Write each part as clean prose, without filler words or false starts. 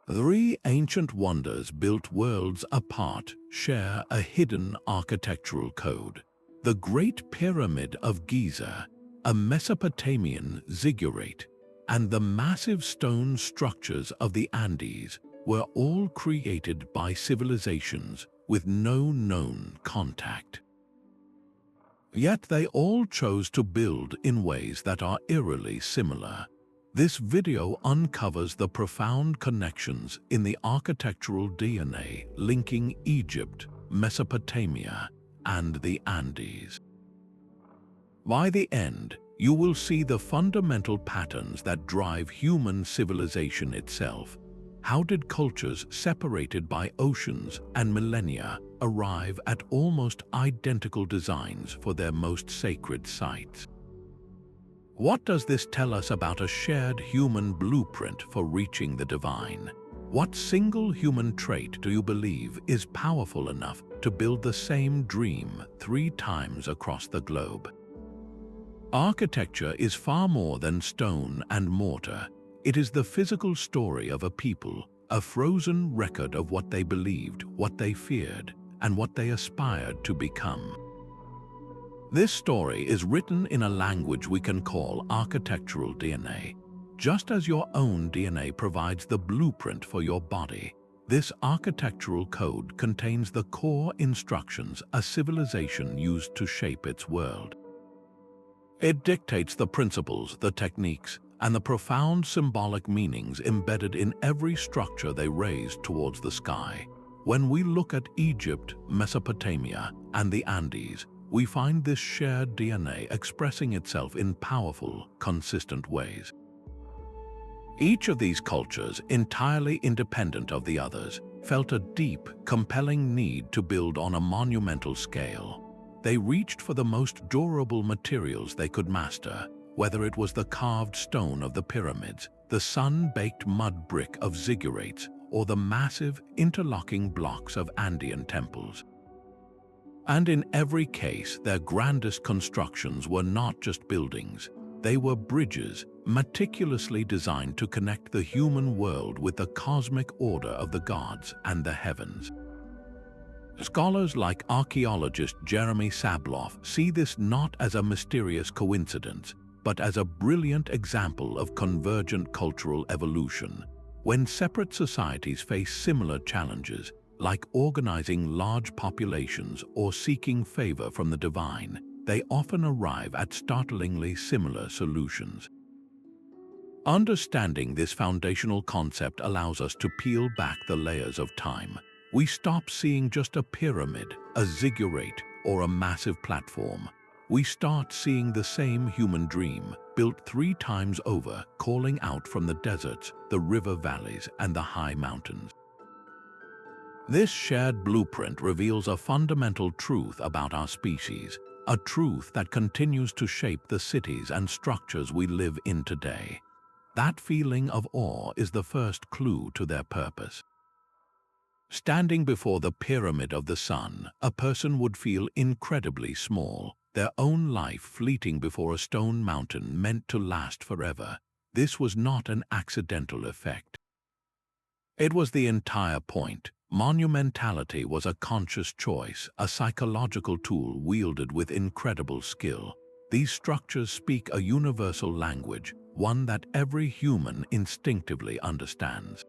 Three ancient wonders built worlds apart share a hidden architectural code. The Great Pyramid of Giza, a Mesopotamian ziggurat, and the massive stone structures of the Andes were all created by civilizations with no known contact. Yet they all chose to build in ways that are eerily similar. This video uncovers the profound connections in the architectural DNA linking Egypt, Mesopotamia, and the Andes. By the end, you will see the fundamental patterns that drive human civilization itself. How did cultures separated by oceans and millennia arrive at almost identical designs for their most sacred sites? What does this tell us about a shared human blueprint for reaching the divine? What single human trait do you believe is powerful enough to build the same dream 3 times across the globe? Architecture is far more than stone and mortar. It is the physical story of a people, a frozen record of what they believed, what they feared, and what they aspired to become. This story is written in a language we can call architectural DNA. Just as your own DNA provides the blueprint for your body, this architectural code contains the core instructions a civilization used to shape its world. It dictates the principles, the techniques, and the profound symbolic meanings embedded in every structure they raised towards the sky. When we look at Egypt, Mesopotamia, and the Andes, we find this shared DNA expressing itself in powerful, consistent ways. Each of these cultures, entirely independent of the others, felt a deep, compelling need to build on a monumental scale. They reached for the most durable materials they could master, whether it was the carved stone of the pyramids, the sun-baked mud brick of ziggurats, or the massive, interlocking blocks of Andean temples. And in every case, their grandest constructions were not just buildings. They were bridges, meticulously designed to connect the human world with the cosmic order of the gods and the heavens. Scholars like archaeologist Jeremy Sabloff see this not as a mysterious coincidence, but as a brilliant example of convergent cultural evolution. When separate societies face similar challenges, like organizing large populations or seeking favor from the divine, they often arrive at startlingly similar solutions. Understanding this foundational concept allows us to peel back the layers of time. We stop seeing just a pyramid, a ziggurat, or a massive platform. We start seeing the same human dream, built 3 times over, calling out from the deserts, the river valleys, and the high mountains. This shared blueprint reveals a fundamental truth about our species, a truth that continues to shape the cities and structures we live in today. That feeling of awe is the first clue to their purpose. Standing before the Pyramid of the Sun, a person would feel incredibly small, their own life fleeting before a stone mountain meant to last forever. This was not an accidental effect. It was the entire point. Monumentality was a conscious choice, a psychological tool wielded with incredible skill. These structures speak a universal language, one that every human instinctively understands.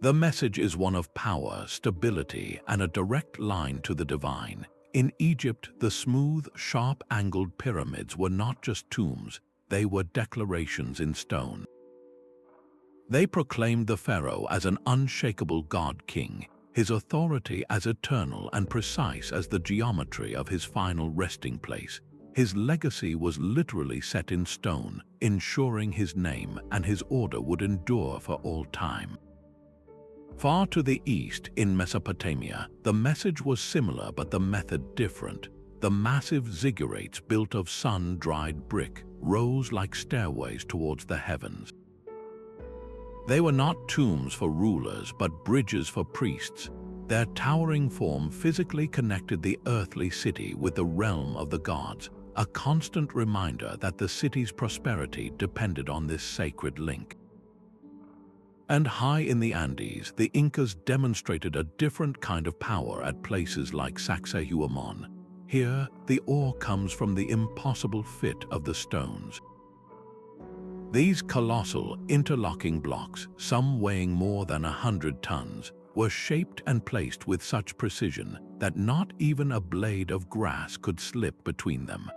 The message is one of power, stability, and a direct line to the divine. In Egypt, the smooth, sharp-angled pyramids were not just tombs, they were declarations in stone. They proclaimed the pharaoh as an unshakable god-king, his authority as eternal and precise as the geometry of his final resting place. His legacy was literally set in stone, ensuring his name and his order would endure for all time. Far to the east, in Mesopotamia, the message was similar but the method different. The massive ziggurats built of sun-dried brick rose like stairways towards the heavens. They were not tombs for rulers but bridges for priests. Their towering form physically connected the earthly city with the realm of the gods, a constant reminder that the city's prosperity depended on this sacred link. And high in the Andes, the Incas demonstrated a different kind of power at places like Sacsayhuamán. Here, the ore comes from the impossible fit of the stones. These colossal, interlocking blocks, some weighing more than 100 tons, were shaped and placed with such precision that not even a blade of grass could slip between them.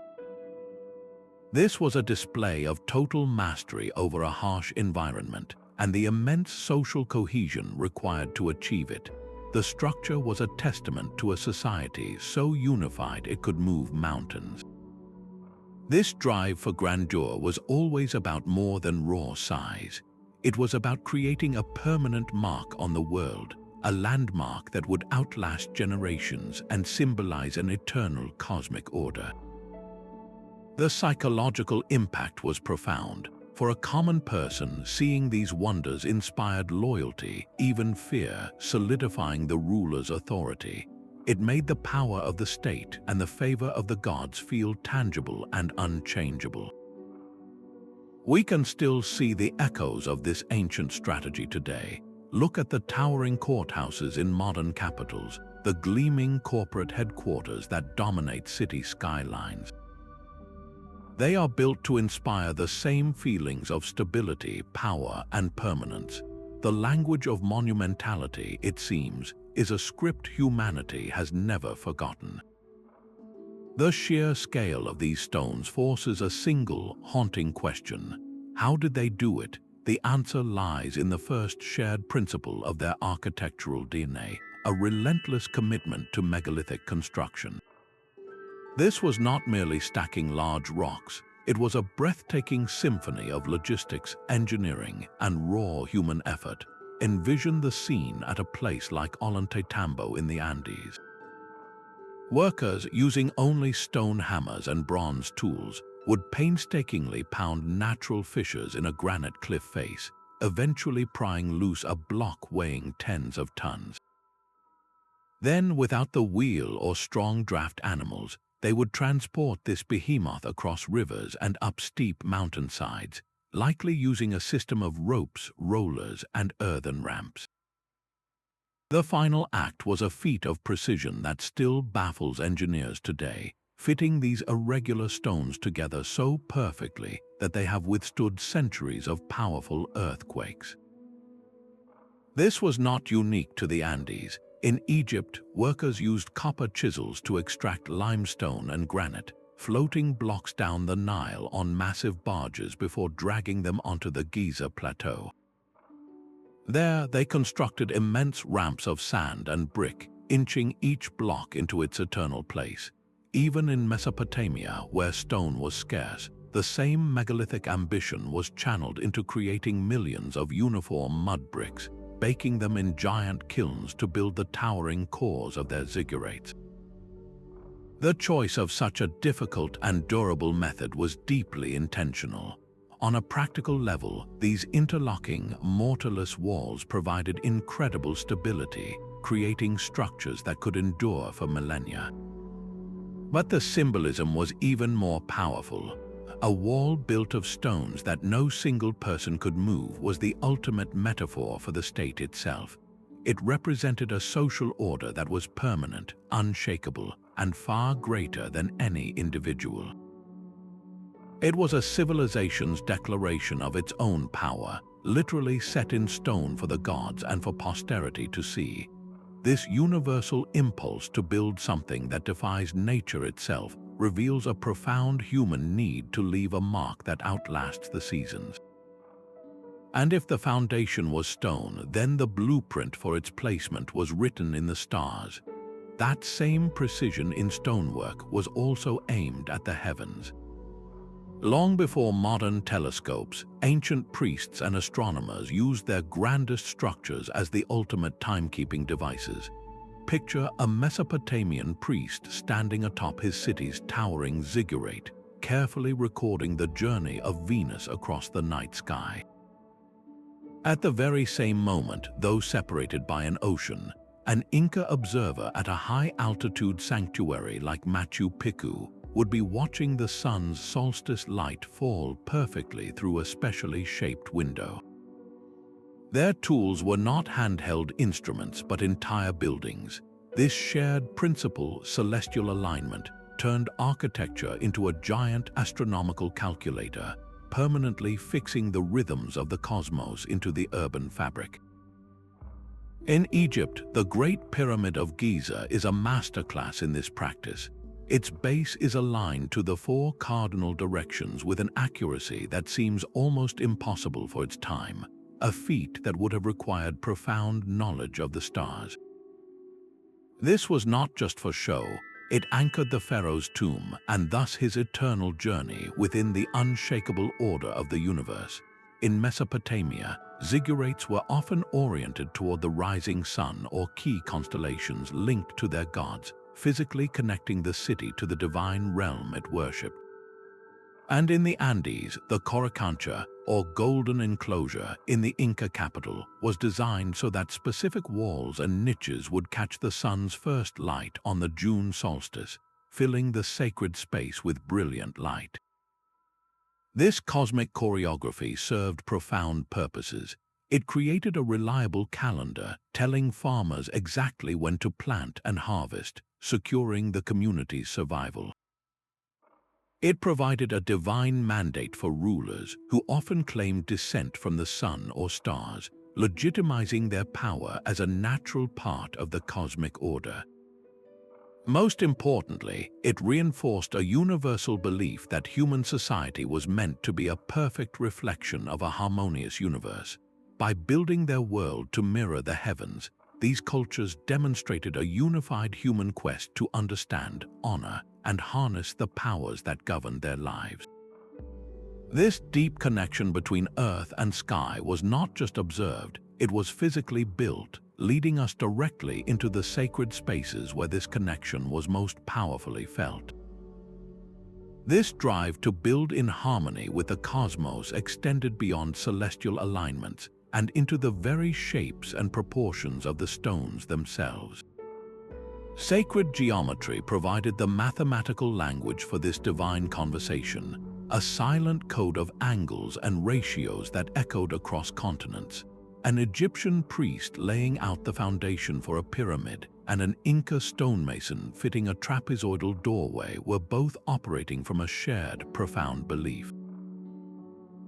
This was a display of total mastery over a harsh environment and the immense social cohesion required to achieve it. The structure was a testament to a society so unified it could move mountains. This drive for grandeur was always about more than raw size. It was about creating a permanent mark on the world, a landmark that would outlast generations and symbolize an eternal cosmic order. The psychological impact was profound. For a common person, seeing these wonders inspired loyalty, even fear, solidifying the ruler's authority. It made the power of the state and the favor of the gods feel tangible and unchangeable. We can still see the echoes of this ancient strategy today. Look at the towering courthouses in modern capitals, the gleaming corporate headquarters that dominate city skylines. They are built to inspire the same feelings of stability, power, and permanence. The language of monumentality, it seems, is a script humanity has never forgotten. The sheer scale of these stones forces a single, haunting question. How did they do it? The answer lies in the first shared principle of their architectural DNA, a relentless commitment to megalithic construction. This was not merely stacking large rocks, it was a breathtaking symphony of logistics, engineering, and raw human effort. Envision the scene at a place like Ollantaytambo in the Andes. Workers, using only stone hammers and bronze tools, would painstakingly pound natural fissures in a granite cliff face, eventually prying loose a block weighing tens of tons. Then, without the wheel or strong draft animals, they would transport this behemoth across rivers and up steep mountainsides, likely using a system of ropes, rollers, and earthen ramps. The final act was a feat of precision that still baffles engineers today, fitting these irregular stones together so perfectly that they have withstood centuries of powerful earthquakes. This was not unique to the Andes. In Egypt, workers used copper chisels to extract limestone and granite, floating blocks down the Nile on massive barges before dragging them onto the Giza plateau. There, they constructed immense ramps of sand and brick, inching each block into its eternal place. Even in Mesopotamia, where stone was scarce, the same megalithic ambition was channeled into creating millions of uniform mud bricks, baking them in giant kilns to build the towering cores of their ziggurats. The choice of such a difficult and durable method was deeply intentional. On a practical level, these interlocking, mortarless walls provided incredible stability, creating structures that could endure for millennia. But the symbolism was even more powerful. A wall built of stones that no single person could move was the ultimate metaphor for the state itself. It represented a social order that was permanent, unshakable, and far greater than any individual. It was a civilization's declaration of its own power, literally set in stone for the gods and for posterity to see. This universal impulse to build something that defies nature itself reveals a profound human need to leave a mark that outlasts the seasons. And if the foundation was stone, then the blueprint for its placement was written in the stars. That same precision in stonework was also aimed at the heavens. Long before modern telescopes, ancient priests and astronomers used their grandest structures as the ultimate timekeeping devices. Picture a Mesopotamian priest standing atop his city's towering ziggurat, carefully recording the journey of Venus across the night sky. At the very same moment, though separated by an ocean, an Inca observer at a high-altitude sanctuary like Machu Picchu would be watching the sun's solstice light fall perfectly through a specially shaped window. Their tools were not handheld instruments but entire buildings. This shared principle, celestial alignment, turned architecture into a giant astronomical calculator, permanently fixing the rhythms of the cosmos into the urban fabric. In Egypt, the Great Pyramid of Giza is a masterclass in this practice. Its base is aligned to the 4 cardinal directions with an accuracy that seems almost impossible for its time, a feat that would have required profound knowledge of the stars. This was not just for show. It anchored the pharaoh's tomb and thus his eternal journey within the unshakable order of the universe. In Mesopotamia, ziggurats were often oriented toward the rising sun or key constellations linked to their gods, physically connecting the city to the divine realm it worshipped. And in the Andes, the Coricancha, or golden enclosure in the Inca capital, was designed so that specific walls and niches would catch the sun's first light on the June solstice, filling the sacred space with brilliant light. This cosmic choreography served profound purposes. It created a reliable calendar, telling farmers exactly when to plant and harvest, securing the community's survival. It provided a divine mandate for rulers who often claimed descent from the sun or stars, legitimizing their power as a natural part of the cosmic order. Most importantly, it reinforced a universal belief that human society was meant to be a perfect reflection of a harmonious universe. By building their world to mirror the heavens, these cultures demonstrated a unified human quest to understand, honor, and harness the powers that govern their lives. This deep connection between earth and sky was not just observed, it was physically built, leading us directly into the sacred spaces where this connection was most powerfully felt. This drive to build in harmony with the cosmos extended beyond celestial alignments and into the very shapes and proportions of the stones themselves. Sacred geometry provided the mathematical language for this divine conversation, a silent code of angles and ratios that echoed across continents. An Egyptian priest laying out the foundation for a pyramid and an Inca stonemason fitting a trapezoidal doorway were both operating from a shared, profound belief.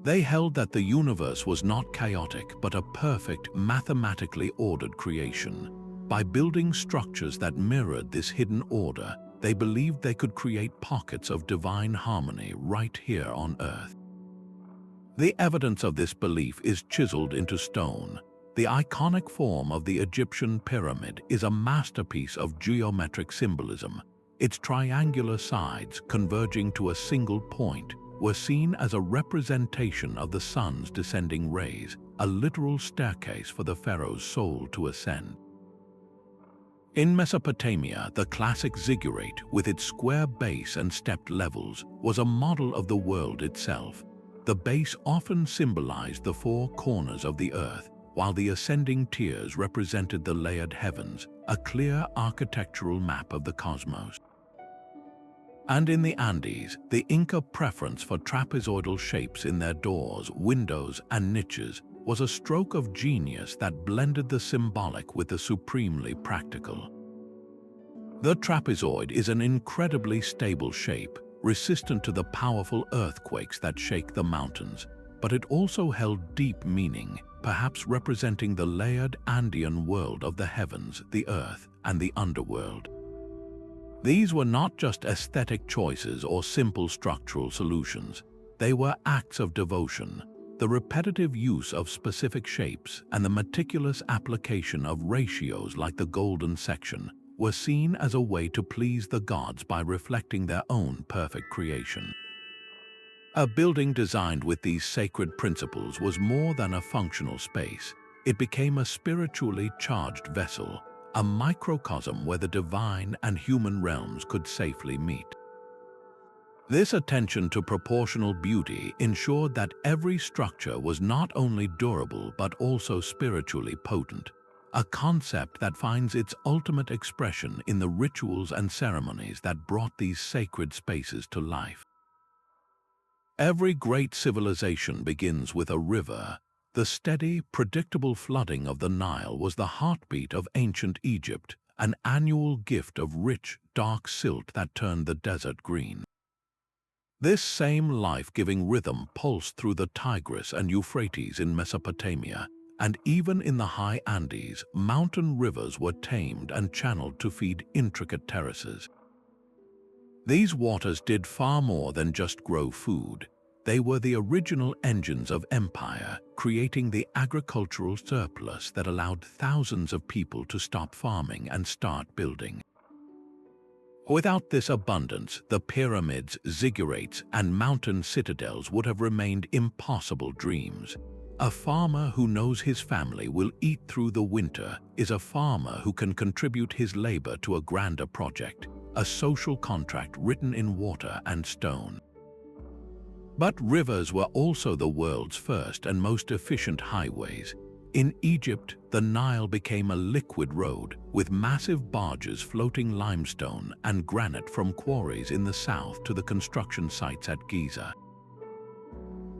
They held that the universe was not chaotic but a perfect, mathematically ordered creation. By building structures that mirrored this hidden order, they believed they could create pockets of divine harmony right here on Earth. The evidence of this belief is chiseled into stone. The iconic form of the Egyptian pyramid is a masterpiece of geometric symbolism. Its triangular sides, converging to a single point, were seen as a representation of the sun's descending rays, a literal staircase for the pharaoh's soul to ascend. In Mesopotamia, the classic ziggurat, with its square base and stepped levels, was a model of the world itself. The base often symbolized the 4 corners of the earth, while the ascending tiers represented the layered heavens, a clear architectural map of the cosmos. And in the Andes, the Inca preference for trapezoidal shapes in their doors, windows, and niches was a stroke of genius that blended the symbolic with the supremely practical. The trapezoid is an incredibly stable shape, resistant to the powerful earthquakes that shake the mountains, but it also held deep meaning, perhaps representing the layered Andean world of the heavens, the earth, and the underworld. These were not just aesthetic choices or simple structural solutions. They were acts of devotion. The repetitive use of specific shapes and the meticulous application of ratios like the golden section were seen as a way to please the gods by reflecting their own perfect creation. A building designed with these sacred principles was more than a functional space. It became a spiritually charged vessel, a microcosm where the divine and human realms could safely meet. This attention to proportional beauty ensured that every structure was not only durable but also spiritually potent, a concept that finds its ultimate expression in the rituals and ceremonies that brought these sacred spaces to life. Every great civilization begins with a river, The steady, predictable flooding of the Nile was the heartbeat of ancient Egypt, an annual gift of rich, dark silt that turned the desert green. This same life-giving rhythm pulsed through the Tigris and Euphrates in Mesopotamia, and even in the high Andes, mountain rivers were tamed and channeled to feed intricate terraces. These waters did far more than just grow food. They were the original engines of empire, creating the agricultural surplus that allowed thousands of people to stop farming and start building. Without this abundance, the pyramids, ziggurats, and mountain citadels would have remained impossible dreams. A farmer who knows his family will eat through the winter is a farmer who can contribute his labor to a grander project, a social contract written in water and stone. But rivers were also the world's first and most efficient highways. In Egypt, the Nile became a liquid road, with massive barges floating limestone and granite from quarries in the south to the construction sites at Giza.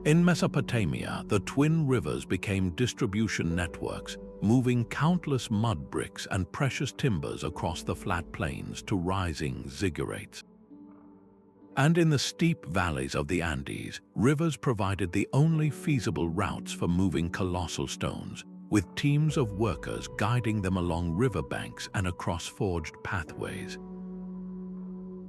In Mesopotamia, the twin rivers became distribution networks, moving countless mud bricks and precious timbers across the flat plains to rising ziggurats. And in the steep valleys of the Andes, rivers provided the only feasible routes for moving colossal stones, with teams of workers guiding them along riverbanks and across forged pathways.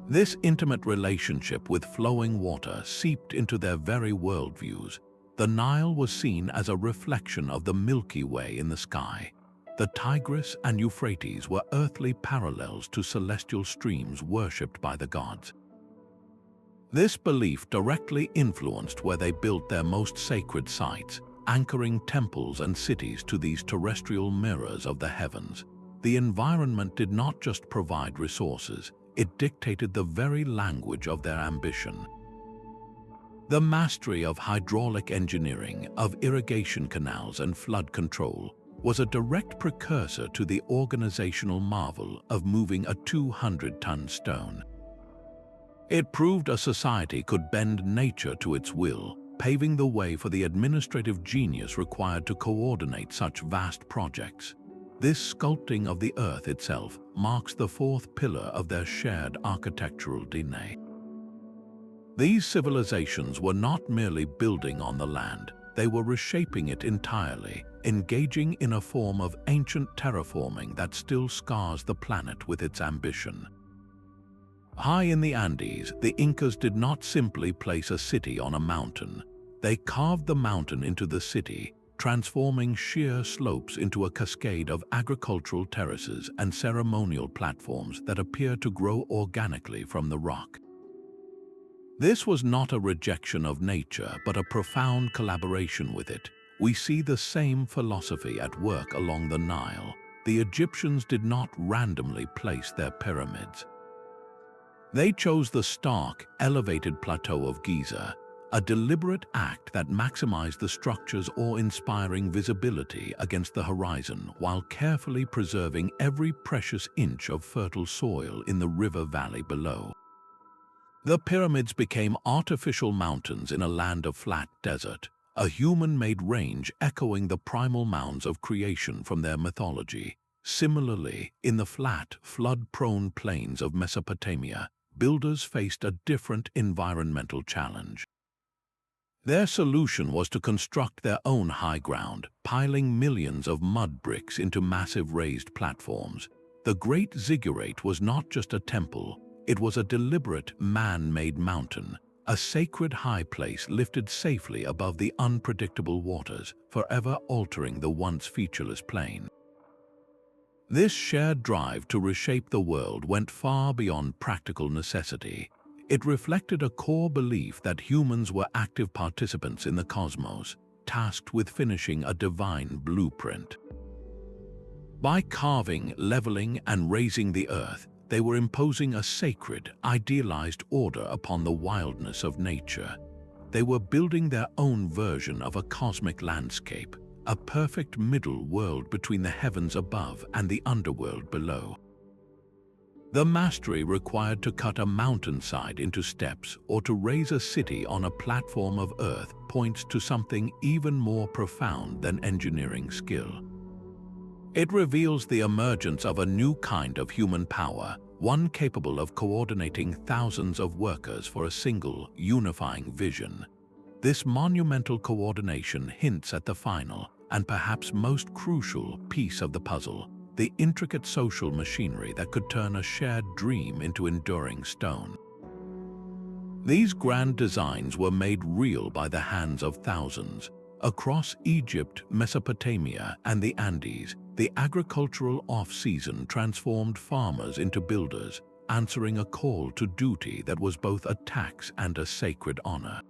This intimate relationship with flowing water seeped into their very worldviews. The Nile was seen as a reflection of the Milky Way in the sky. The Tigris and Euphrates were earthly parallels to celestial streams worshipped by the gods. This belief directly influenced where they built their most sacred sites, anchoring temples and cities to these terrestrial mirrors of the heavens. The environment did not just provide resources, it dictated the very language of their ambition. The mastery of hydraulic engineering, of irrigation canals and flood control, was a direct precursor to the organizational marvel of moving a 200-ton stone. It proved a society could bend nature to its will, paving the way for the administrative genius required to coordinate such vast projects. This sculpting of the earth itself marks the fourth pillar of their shared architectural DNA. These civilizations were not merely building on the land, they were reshaping it entirely, engaging in a form of ancient terraforming that still scars the planet with its ambition. High in the Andes, the Incas did not simply place a city on a mountain. They carved the mountain into the city, transforming sheer slopes into a cascade of agricultural terraces and ceremonial platforms that appear to grow organically from the rock. This was not a rejection of nature, but a profound collaboration with it. We see the same philosophy at work along the Nile. The Egyptians did not randomly place their pyramids. They chose the stark, elevated plateau of Giza, a deliberate act that maximized the structure's awe-inspiring visibility against the horizon while carefully preserving every precious inch of fertile soil in the river valley below. The pyramids became artificial mountains in a land of flat desert, a human-made range echoing the primal mounds of creation from their mythology. Similarly, in the flat, flood-prone plains of Mesopotamia, builders faced a different environmental challenge. Their solution was to construct their own high ground, piling millions of mud bricks into massive raised platforms. The Great Ziggurat was not just a temple, it was a deliberate, man-made mountain, a sacred high place lifted safely above the unpredictable waters, forever altering the once featureless plain. This shared drive to reshape the world went far beyond practical necessity. It reflected a core belief that humans were active participants in the cosmos, tasked with finishing a divine blueprint. By carving, leveling, and raising the earth, they were imposing a sacred, idealized order upon the wildness of nature. They were building their own version of a cosmic landscape, a perfect middle world between the heavens above and the underworld below. The mastery required to cut a mountainside into steps or to raise a city on a platform of earth points to something even more profound than engineering skill. It reveals the emergence of a new kind of human power, one capable of coordinating thousands of workers for a single, unifying vision. This monumental coordination hints at the final, and perhaps most crucial, piece of the puzzle, the intricate social machinery that could turn a shared dream into enduring stone. These grand designs were made real by the hands of thousands. Across Egypt, Mesopotamia, and the Andes, the agricultural off-season transformed farmers into builders, answering a call to duty that was both a tax and a sacred honor.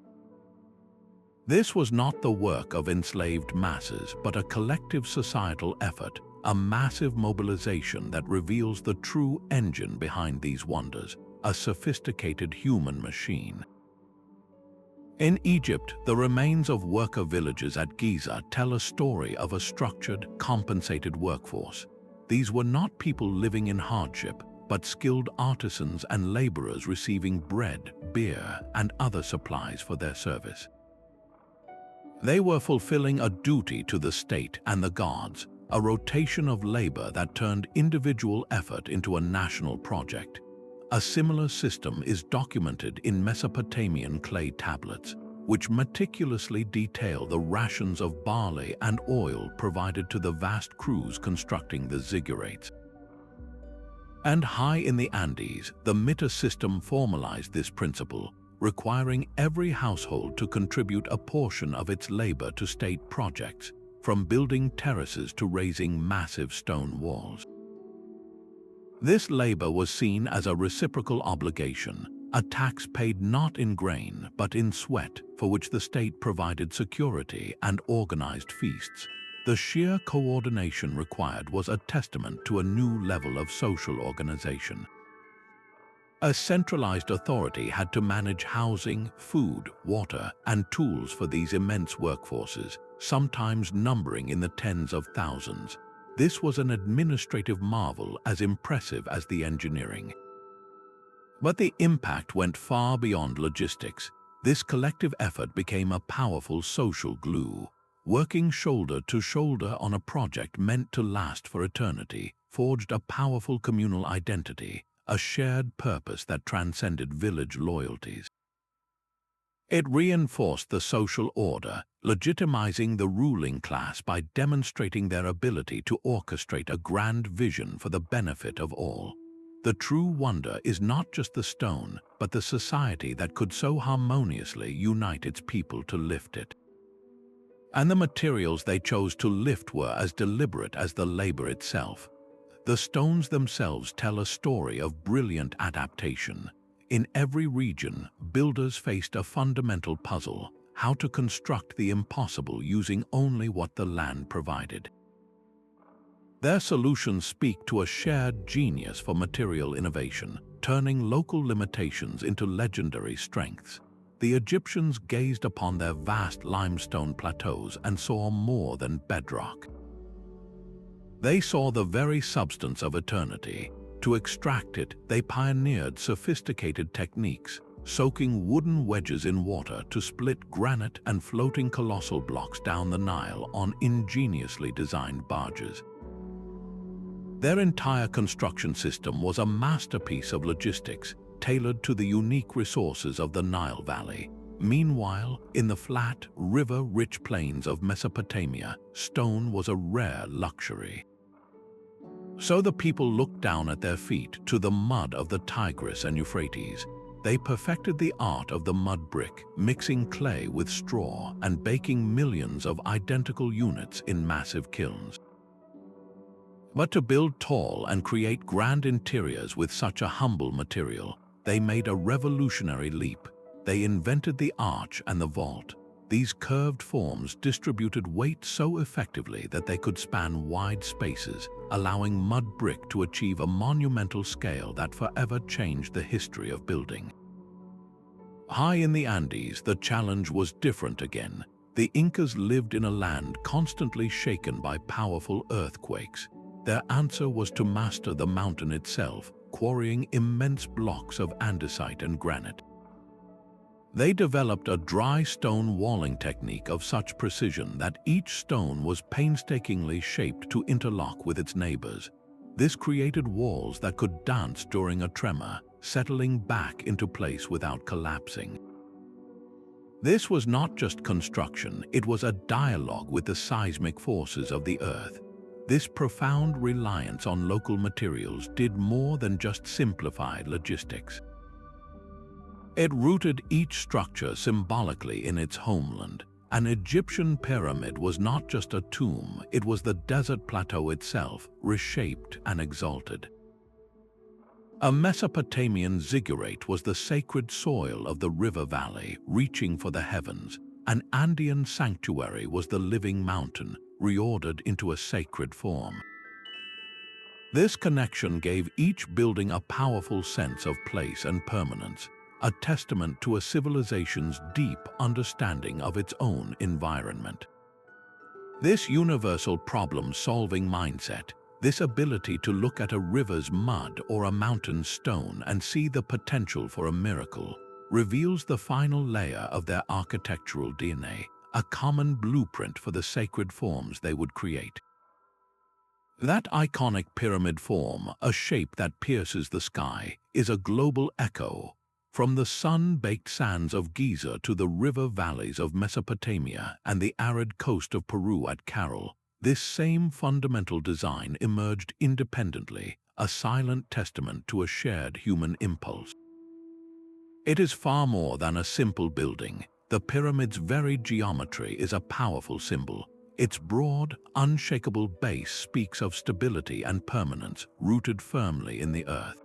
This was not the work of enslaved masses, but a collective societal effort, a massive mobilization that reveals the true engine behind these wonders, a sophisticated human machine. In Egypt, the remains of worker villages at Giza tell a story of a structured, compensated workforce. These were not people living in hardship, but skilled artisans and laborers receiving bread, beer, and other supplies for their service. They were fulfilling a duty to the state and the gods, a rotation of labor that turned individual effort into a national project. A similar system is documented in Mesopotamian clay tablets, which meticulously detail the rations of barley and oil provided to the vast crews constructing the ziggurats. And high in the Andes, the Mita system formalized this principle, requiring every household to contribute a portion of its labor to state projects, from building terraces to raising massive stone walls. This labor was seen as a reciprocal obligation, a tax paid not in grain but in sweat, for which the state provided security and organized feasts. The sheer coordination required was a testament to a new level of social organization. A centralized authority had to manage housing, food, water, and tools for these immense workforces, sometimes numbering in the tens of thousands. This was an administrative marvel as impressive as the engineering. But the impact went far beyond logistics. This collective effort became a powerful social glue. Working shoulder to shoulder on a project meant to last for eternity, forged a powerful communal identity, a shared purpose that transcended village loyalties. It reinforced the social order, legitimizing the ruling class by demonstrating their ability to orchestrate a grand vision for the benefit of all. The true wonder is not just the stone, but the society that could so harmoniously unite its people to lift it. And the materials they chose to lift were as deliberate as the labor itself. The stones themselves tell a story of brilliant adaptation. In every region, builders faced a fundamental puzzle: how to construct the impossible using only what the land provided. Their solutions speak to a shared genius for material innovation, turning local limitations into legendary strengths. The Egyptians gazed upon their vast limestone plateaus and saw more than bedrock. They saw the very substance of eternity. To extract it, they pioneered sophisticated techniques, soaking wooden wedges in water to split granite and floating colossal blocks down the Nile on ingeniously designed barges. Their entire construction system was a masterpiece of logistics, tailored to the unique resources of the Nile Valley. Meanwhile, in the flat, river-rich plains of Mesopotamia, stone was a rare luxury. So the people looked down at their feet to the mud of the Tigris and Euphrates. They perfected the art of the mud brick, mixing clay with straw and baking millions of identical units in massive kilns. But to build tall and create grand interiors with such a humble material, they made a revolutionary leap. They invented the arch and the vault. These curved forms distributed weight so effectively that they could span wide spaces, allowing mud brick to achieve a monumental scale that forever changed the history of building. High in the Andes, the challenge was different again. The Incas lived in a land constantly shaken by powerful earthquakes. Their answer was to master the mountain itself, quarrying immense blocks of andesite and granite. They developed a dry stone walling technique of such precision that each stone was painstakingly shaped to interlock with its neighbors. This created walls that could dance during a tremor, settling back into place without collapsing. This was not just construction, it was a dialogue with the seismic forces of the earth. This profound reliance on local materials did more than just simplify logistics. It rooted each structure symbolically in its homeland. An Egyptian pyramid was not just a tomb, it was the desert plateau itself, reshaped and exalted. A Mesopotamian ziggurat was the sacred soil of the river valley, reaching for the heavens. An Andean sanctuary was the living mountain, reordered into a sacred form. This connection gave each building a powerful sense of place and permanence, a testament to a civilization's deep understanding of its own environment. This universal problem-solving mindset, this ability to look at a river's mud or a mountain's stone and see the potential for a miracle, reveals the final layer of their architectural DNA, a common blueprint for the sacred forms they would create. That iconic pyramid form, a shape that pierces the sky, is a global echo. From the sun-baked sands of Giza to the river valleys of Mesopotamia and the arid coast of Peru at Caral, this same fundamental design emerged independently, a silent testament to a shared human impulse. It is far more than a simple building. The pyramid's very geometry is a powerful symbol. Its broad, unshakable base speaks of stability and permanence, rooted firmly in the earth.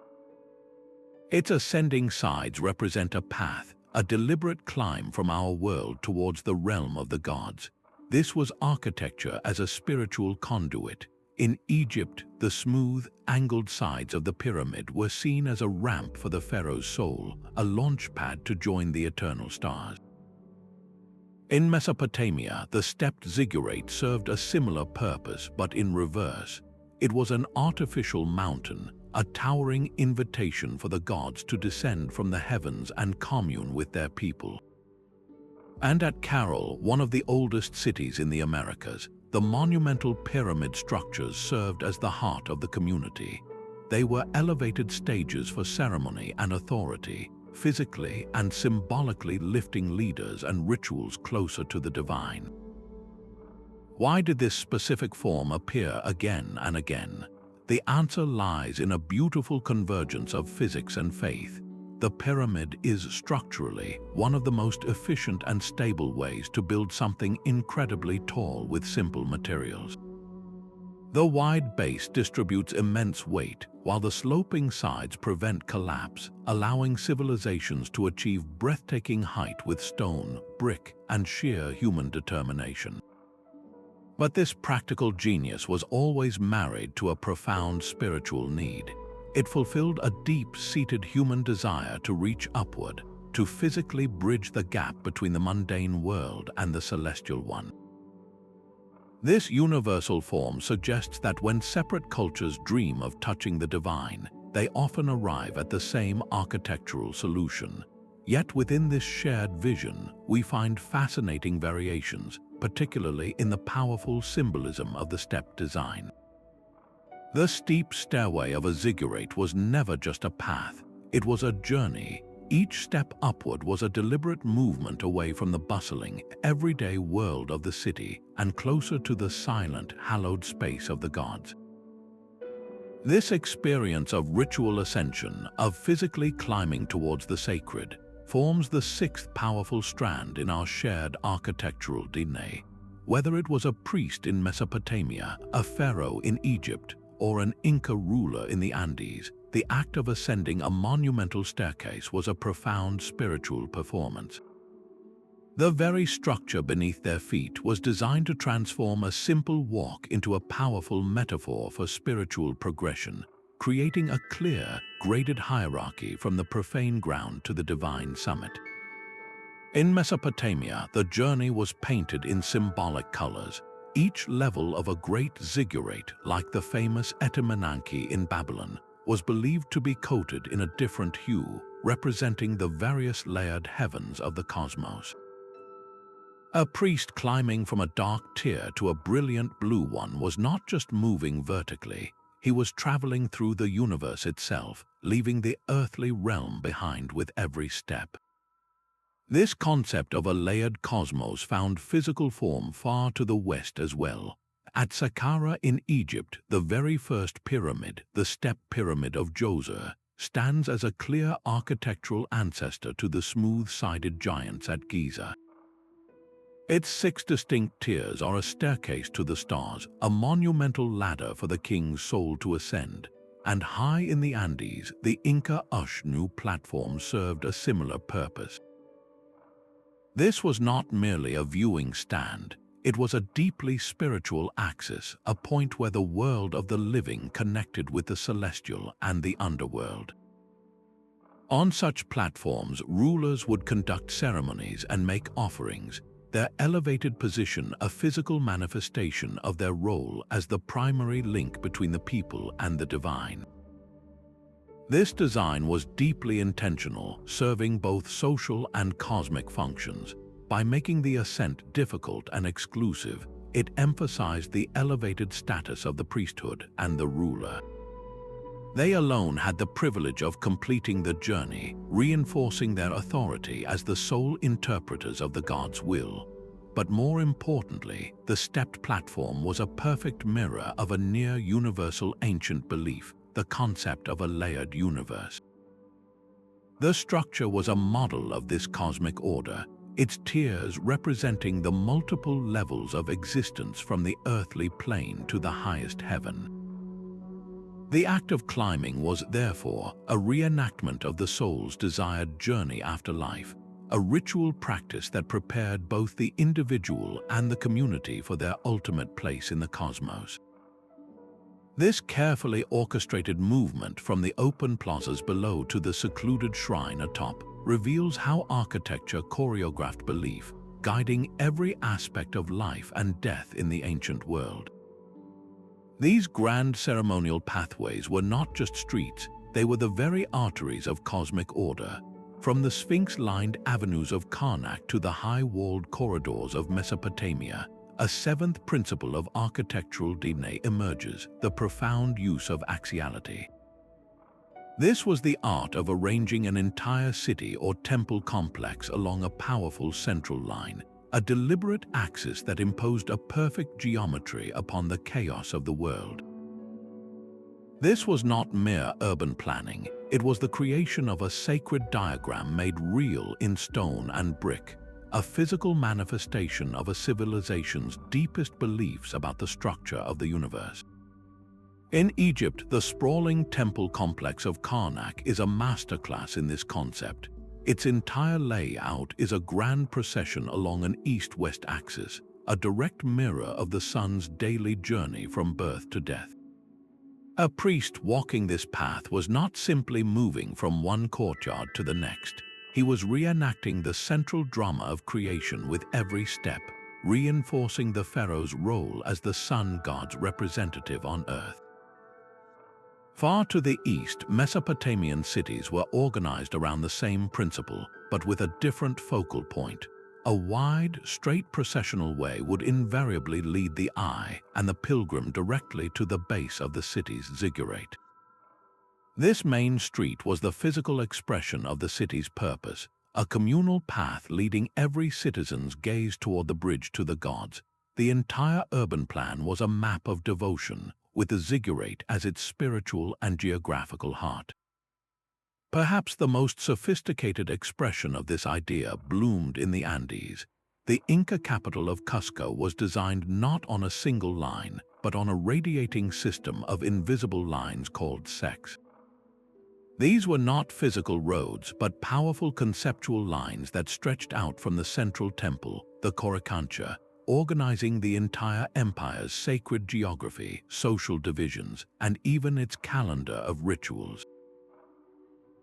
Its ascending sides represent a path, a deliberate climb from our world towards the realm of the gods. This was architecture as a spiritual conduit. In Egypt, the smooth, angled sides of the pyramid were seen as a ramp for the pharaoh's soul, a launch pad to join the eternal stars. In Mesopotamia, the stepped ziggurat served a similar purpose, but in reverse. It was an artificial mountain, a towering invitation for the gods to descend from the heavens and commune with their people. And at Caral, one of the oldest cities in the Americas, the monumental pyramid structures served as the heart of the community. They were elevated stages for ceremony and authority, physically and symbolically lifting leaders and rituals closer to the divine. Why did this specific form appear again and again? The answer lies in a beautiful convergence of physics and faith. The pyramid is structurally one of the most efficient and stable ways to build something incredibly tall with simple materials. The wide base distributes immense weight, while the sloping sides prevent collapse, allowing civilizations to achieve breathtaking height with stone, brick, and sheer human determination. But this practical genius was always married to a profound spiritual need. It fulfilled a deep-seated human desire to reach upward, to physically bridge the gap between the mundane world and the celestial one. This universal form suggests that when separate cultures dream of touching the divine, they often arrive at the same architectural solution. Yet within this shared vision, we find fascinating variations, particularly in the powerful symbolism of the step design. The steep stairway of a ziggurat was never just a path, it was a journey. Each step upward was a deliberate movement away from the bustling, everyday world of the city and closer to the silent, hallowed space of the gods. This experience of ritual ascension, of physically climbing towards the sacred, forms the sixth powerful strand in our shared architectural DNA. Whether it was a priest in Mesopotamia, a pharaoh in Egypt, or an Inca ruler in the Andes, the act of ascending a monumental staircase was a profound spiritual performance. The very structure beneath their feet was designed to transform a simple walk into a powerful metaphor for spiritual progression, creating a clear, graded hierarchy from the profane ground to the divine summit. In Mesopotamia, the journey was painted in symbolic colors. Each level of a great ziggurat, like the famous Etemenanke in Babylon, was believed to be coated in a different hue, representing the various layered heavens of the cosmos. A priest climbing from a dark tier to a brilliant blue one was not just moving vertically, he was traveling through the universe itself, leaving the earthly realm behind with every step. This concept of a layered cosmos found physical form far to the west as well. At Saqqara in Egypt, the very first pyramid, the Step Pyramid of Djoser, stands as a clear architectural ancestor to the smooth-sided giants at Giza. Its 6 distinct tiers are a staircase to the stars, a monumental ladder for the king's soul to ascend, and high in the Andes, the Inca Ushnu platform served a similar purpose. This was not merely a viewing stand, it was a deeply spiritual axis, a point where the world of the living connected with the celestial and the underworld. On such platforms, rulers would conduct ceremonies and make offerings, their elevated position a physical manifestation of their role as the primary link between the people and the divine. This design was deeply intentional, serving both social and cosmic functions. By making the ascent difficult and exclusive, it emphasized the elevated status of the priesthood and the ruler. They alone had the privilege of completing the journey, reinforcing their authority as the sole interpreters of the god's will. But more importantly, the stepped platform was a perfect mirror of a near-universal ancient belief, the concept of a layered universe. The structure was a model of this cosmic order, its tiers representing the multiple levels of existence from the earthly plane to the highest heaven. The act of climbing was, therefore, a reenactment of the soul's desired journey after life, a ritual practice that prepared both the individual and the community for their ultimate place in the cosmos. This carefully orchestrated movement from the open plazas below to the secluded shrine atop reveals how architecture choreographed belief, guiding every aspect of life and death in the ancient world. These grand ceremonial pathways were not just streets, they were the very arteries of cosmic order. From the sphinx-lined avenues of Karnak to the high-walled corridors of Mesopotamia, a seventh principle of architectural DNA emerges, the profound use of axiality. This was the art of arranging an entire city or temple complex along a powerful central line, a deliberate axis that imposed a perfect geometry upon the chaos of the world. This was not mere urban planning, it was the creation of a sacred diagram made real in stone and brick, a physical manifestation of a civilization's deepest beliefs about the structure of the universe. In Egypt, the sprawling temple complex of Karnak is a masterclass in this concept. Its entire layout is a grand procession along an east-west axis, a direct mirror of the sun's daily journey from birth to death. A priest walking this path was not simply moving from one courtyard to the next. He was reenacting the central drama of creation with every step, reinforcing the pharaoh's role as the sun god's representative on earth. Far to the east, Mesopotamian cities were organized around the same principle, but with a different focal point. A wide, straight processional way would invariably lead the eye and the pilgrim directly to the base of the city's ziggurat. This main street was the physical expression of the city's purpose, a communal path leading every citizen's gaze toward the bridge to the gods. The entire urban plan was a map of devotion, with the ziggurat as its spiritual and geographical heart. Perhaps the most sophisticated expression of this idea bloomed in the Andes. The Inca capital of Cusco was designed not on a single line, but on a radiating system of invisible lines called secs. These were not physical roads, but powerful conceptual lines that stretched out from the central temple, the Coricancha, organizing the entire empire's sacred geography, social divisions, and even its calendar of rituals.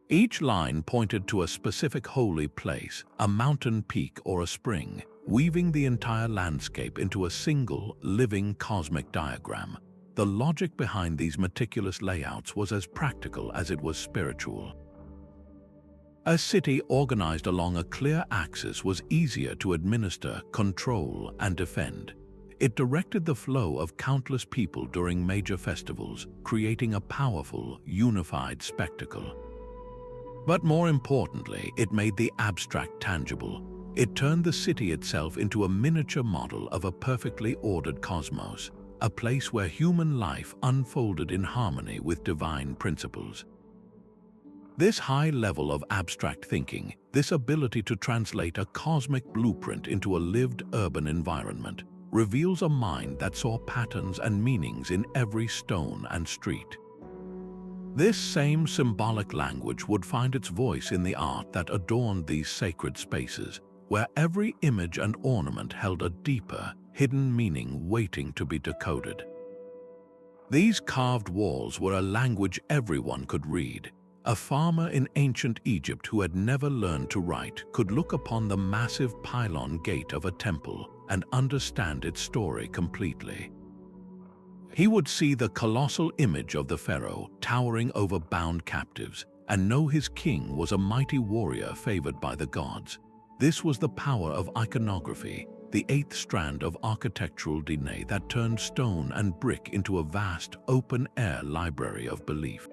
Each line pointed to a specific holy place, a mountain peak or a spring, weaving the entire landscape into a single, living cosmic diagram. The logic behind these meticulous layouts was as practical as it was spiritual. A city organized along a clear axis was easier to administer, control, and defend. It directed the flow of countless people during major festivals, creating a powerful, unified spectacle. But more importantly, it made the abstract tangible. It turned the city itself into a miniature model of a perfectly ordered cosmos, a place where human life unfolded in harmony with divine principles. This high level of abstract thinking, this ability to translate a cosmic blueprint into a lived urban environment, reveals a mind that saw patterns and meanings in every stone and street. This same symbolic language would find its voice in the art that adorned these sacred spaces, where every image and ornament held a deeper, hidden meaning waiting to be decoded. These carved walls were a language everyone could read. A farmer in ancient Egypt who had never learned to write could look upon the massive pylon gate of a temple and understand its story completely. He would see the colossal image of the pharaoh towering over bound captives and know his king was a mighty warrior favored by the gods. This was the power of iconography, the eighth strand of architectural DNA that turned stone and brick into a vast, open-air library of belief.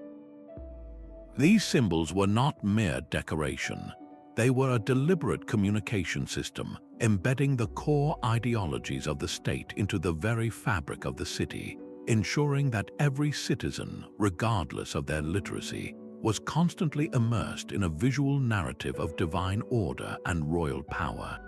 These symbols were not mere decoration. They were a deliberate communication system, embedding the core ideologies of the state into the very fabric of the city, ensuring that every citizen, regardless of their literacy, was constantly immersed in a visual narrative of divine order and royal power.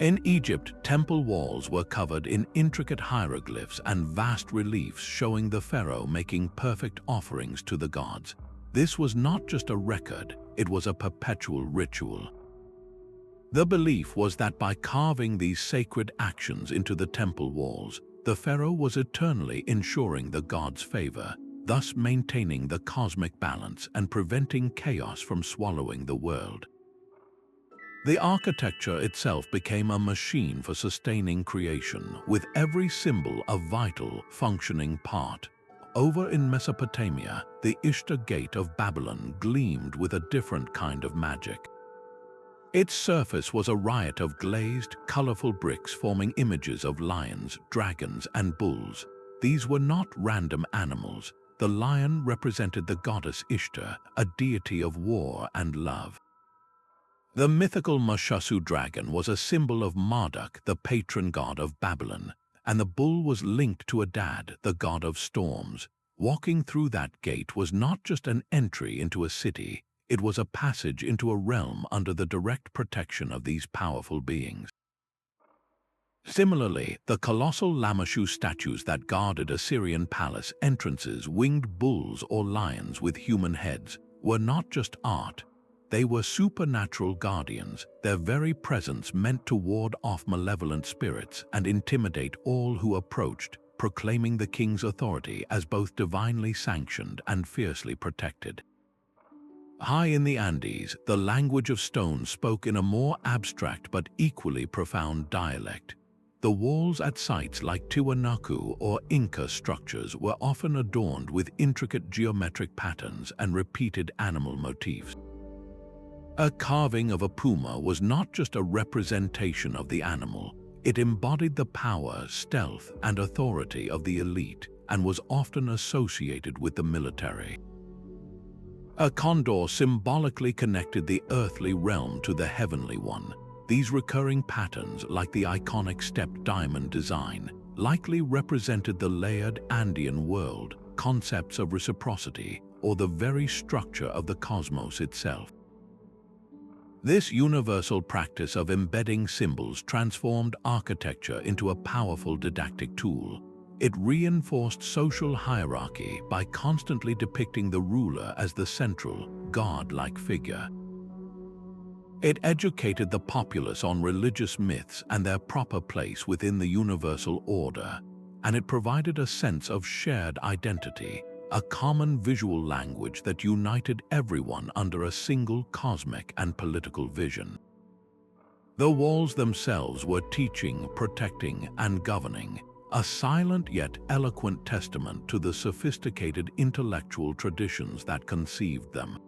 In Egypt, temple walls were covered in intricate hieroglyphs and vast reliefs showing the pharaoh making perfect offerings to the gods. This was not just a record, it was a perpetual ritual. The belief was that by carving these sacred actions into the temple walls, the pharaoh was eternally ensuring the gods' favor, thus maintaining the cosmic balance and preventing chaos from swallowing the world. The architecture itself became a machine for sustaining creation, with every symbol a vital, functioning part. Over in Mesopotamia, the Ishtar Gate of Babylon gleamed with a different kind of magic. Its surface was a riot of glazed, colorful bricks forming images of lions, dragons, and bulls. These were not random animals. The lion represented the goddess Ishtar, a deity of war and love. The mythical Mashasu dragon was a symbol of Marduk, the patron god of Babylon, and the bull was linked to Adad, the god of storms. Walking through that gate was not just an entry into a city, it was a passage into a realm under the direct protection of these powerful beings. Similarly, the colossal Lamashu statues that guarded Assyrian palace entrances, winged bulls or lions with human heads, were not just art. They were supernatural guardians, their very presence meant to ward off malevolent spirits and intimidate all who approached, proclaiming the king's authority as both divinely sanctioned and fiercely protected. High in the Andes, the language of stone spoke in a more abstract but equally profound dialect. The walls at sites like Tiwanaku or Inca structures were often adorned with intricate geometric patterns and repeated animal motifs. A carving of a puma was not just a representation of the animal, it embodied the power, stealth, and authority of the elite and was often associated with the military. A condor symbolically connected the earthly realm to the heavenly one. These recurring patterns, like the iconic stepped diamond design, likely represented the layered Andean world, concepts of reciprocity, or the very structure of the cosmos itself. This universal practice of embedding symbols transformed architecture into a powerful didactic tool. It reinforced social hierarchy by constantly depicting the ruler as the central, god-like figure. It educated the populace on religious myths and their proper place within the universal order, and it provided a sense of shared identity, a common visual language that united everyone under a single cosmic and political vision. The walls themselves were teaching, protecting, and governing, a silent yet eloquent testament to the sophisticated intellectual traditions that conceived them.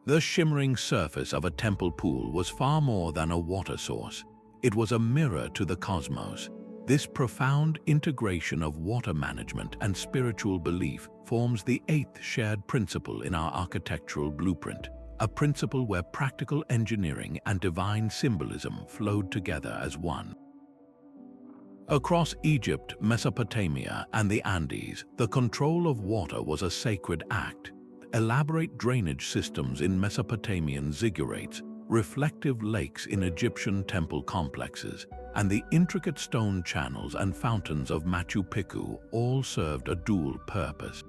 The shimmering surface of a temple pool was far more than a water source. It was a mirror to the cosmos. This profound integration of water management and spiritual belief forms the eighth shared principle in our architectural blueprint, a principle where practical engineering and divine symbolism flowed together as one. Across Egypt, Mesopotamia, and the Andes, the control of water was a sacred act. Elaborate drainage systems in Mesopotamian ziggurats, reflective lakes in Egyptian temple complexes, and the intricate stone channels and fountains of Machu Picchu all served a dual purpose.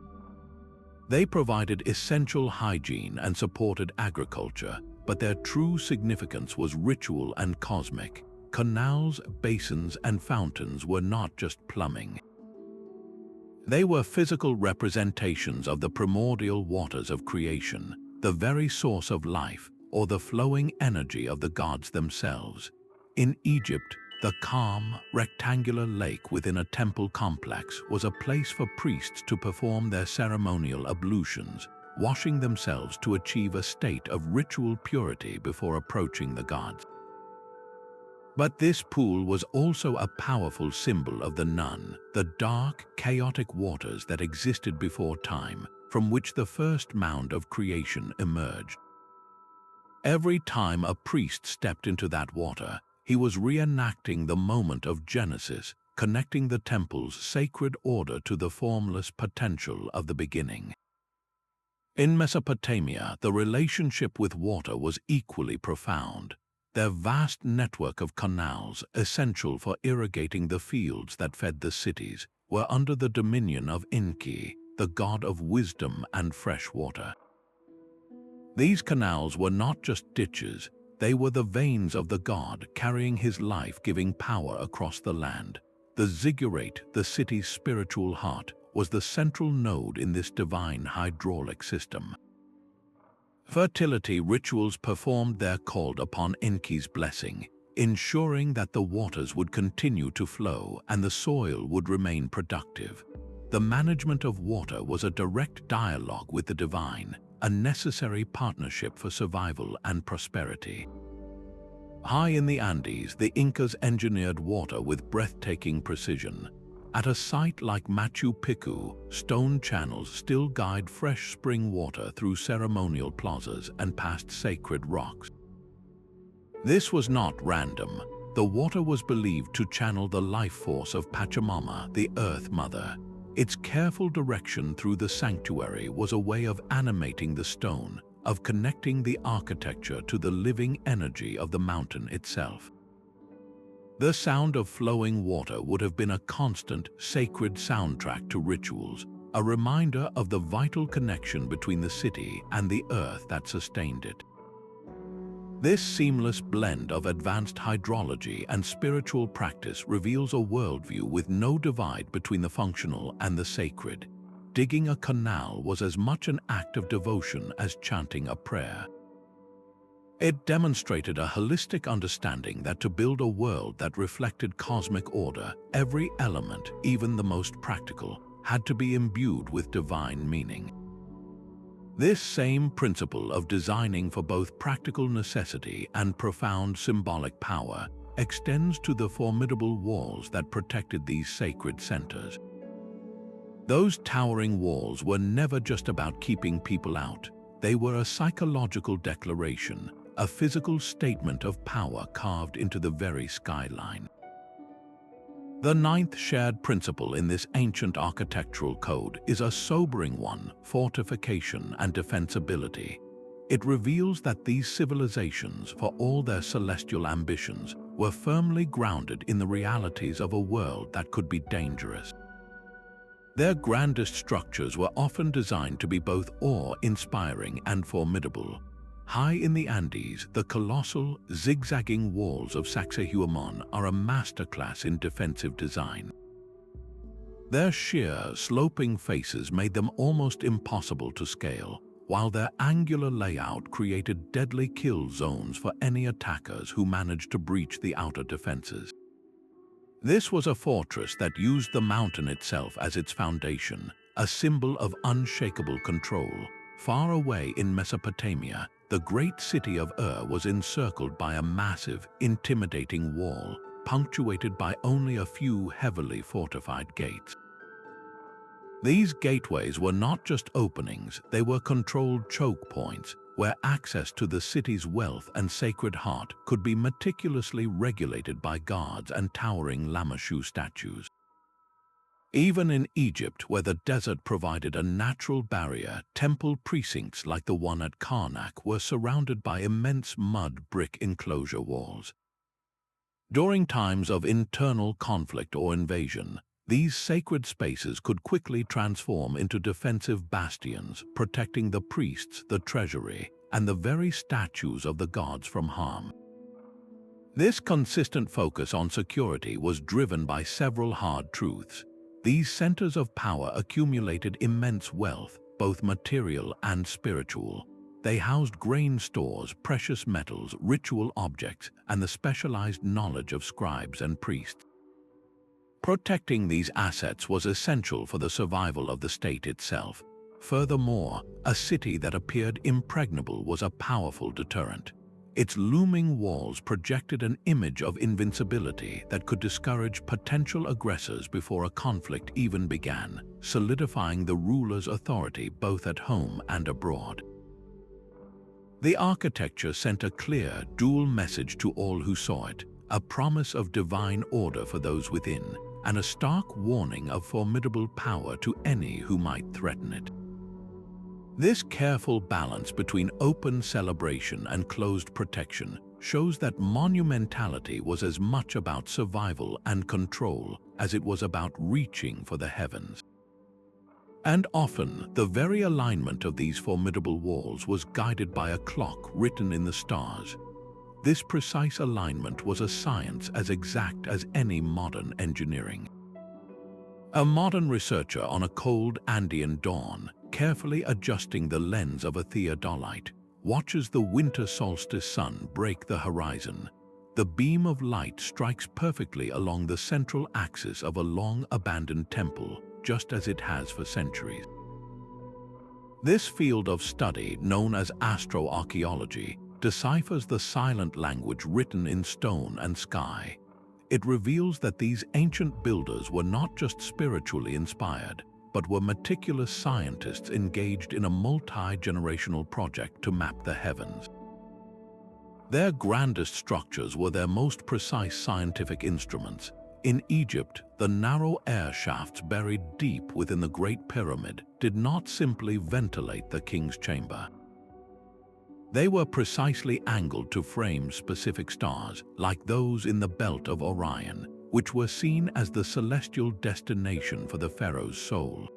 They provided essential hygiene and supported agriculture, but their true significance was ritual and cosmic. Canals, basins, and fountains were not just plumbing. They were physical representations of the primordial waters of creation, the very source of life, or the flowing energy of the gods themselves. In Egypt, the calm, rectangular lake within a temple complex was a place for priests to perform their ceremonial ablutions, washing themselves to achieve a state of ritual purity before approaching the gods. But this pool was also a powerful symbol of the Nun, the dark, chaotic waters that existed before time, from which the first mound of creation emerged. Every time a priest stepped into that water, he was reenacting the moment of Genesis, connecting the temple's sacred order to the formless potential of the beginning. In Mesopotamia, the relationship with water was equally profound. Their vast network of canals, essential for irrigating the fields that fed the cities, were under the dominion of Enki, the god of wisdom and fresh water. These canals were not just ditches, they were the veins of the god carrying his life-giving power across the land. The ziggurat, the city's spiritual heart, was the central node in this divine hydraulic system. Fertility rituals performed there called upon Enki's blessing, ensuring that the waters would continue to flow and the soil would remain productive. The management of water was a direct dialogue with the divine, a necessary partnership for survival and prosperity. High in the Andes, the Incas engineered water with breathtaking precision. At a site like Machu Picchu, stone channels still guide fresh spring water through ceremonial plazas and past sacred rocks. This was not random. The water was believed to channel the life force of Pachamama, the Earth Mother. Its careful direction through the sanctuary was a way of animating the stone, of connecting the architecture to the living energy of the mountain itself. The sound of flowing water would have been a constant, sacred soundtrack to rituals, a reminder of the vital connection between the city and the earth that sustained it. This seamless blend of advanced hydrology and spiritual practice reveals a worldview with no divide between the functional and the sacred. Digging a canal was as much an act of devotion as chanting a prayer. It demonstrated a holistic understanding that to build a world that reflected cosmic order, every element, even the most practical, had to be imbued with divine meaning. This same principle of designing for both practical necessity and profound symbolic power extends to the formidable walls that protected these sacred centers. Those towering walls were never just about keeping people out. They were a psychological declaration, a physical statement of power carved into the very skyline. The ninth shared principle in this ancient architectural code is a sobering one: fortification and defensibility. It reveals that these civilizations, for all their celestial ambitions, were firmly grounded in the realities of a world that could be dangerous. Their grandest structures were often designed to be both awe-inspiring and formidable. High in the Andes, the colossal, zigzagging walls of Sacsayhuamán are a masterclass in defensive design. Their sheer, sloping faces made them almost impossible to scale, while their angular layout created deadly kill zones for any attackers who managed to breach the outer defenses. This was a fortress that used the mountain itself as its foundation, a symbol of unshakable control. Far away in Mesopotamia, the great city of Ur was encircled by a massive, intimidating wall, punctuated by only a few heavily fortified gates. These gateways were not just openings, they were controlled choke points, where access to the city's wealth and sacred heart could be meticulously regulated by guards and towering Lamassu statues. Even in Egypt, where the desert provided a natural barrier, temple precincts like the one at Karnak were surrounded by immense mud brick enclosure walls. During times of internal conflict or invasion, these sacred spaces could quickly transform into defensive bastions, protecting the priests, the treasury, and the very statues of the gods from harm. This consistent focus on security was driven by several hard truths. These centers of power accumulated immense wealth, both material and spiritual. They housed grain stores, precious metals, ritual objects, and the specialized knowledge of scribes and priests. Protecting these assets was essential for the survival of the state itself. Furthermore, a city that appeared impregnable was a powerful deterrent. Its looming walls projected an image of invincibility that could discourage potential aggressors before a conflict even began, solidifying the ruler's authority both at home and abroad. The architecture sent a clear, dual message to all who saw it, a promise of divine order for those within, and a stark warning of formidable power to any who might threaten it. This careful balance between open celebration and closed protection shows that monumentality was as much about survival and control as it was about reaching for the heavens. And often, the very alignment of these formidable walls was guided by a clock written in the stars. This precise alignment was a science as exact as any modern engineering. A modern researcher on a cold Andean dawn, carefully adjusting the lens of a theodolite, watches the winter solstice sun break the horizon. The beam of light strikes perfectly along the central axis of a long-abandoned temple, just as it has for centuries. This field of study, known as astroarchaeology, deciphers the silent language written in stone and sky. It reveals that these ancient builders were not just spiritually inspired, but were meticulous scientists engaged in a multi-generational project to map the heavens. Their grandest structures were their most precise scientific instruments. In Egypt, the narrow air shafts buried deep within the Great Pyramid did not simply ventilate the king's chamber. They were precisely angled to frame specific stars, like those in the belt of Orion, which were seen as the celestial destination for the pharaoh's soul.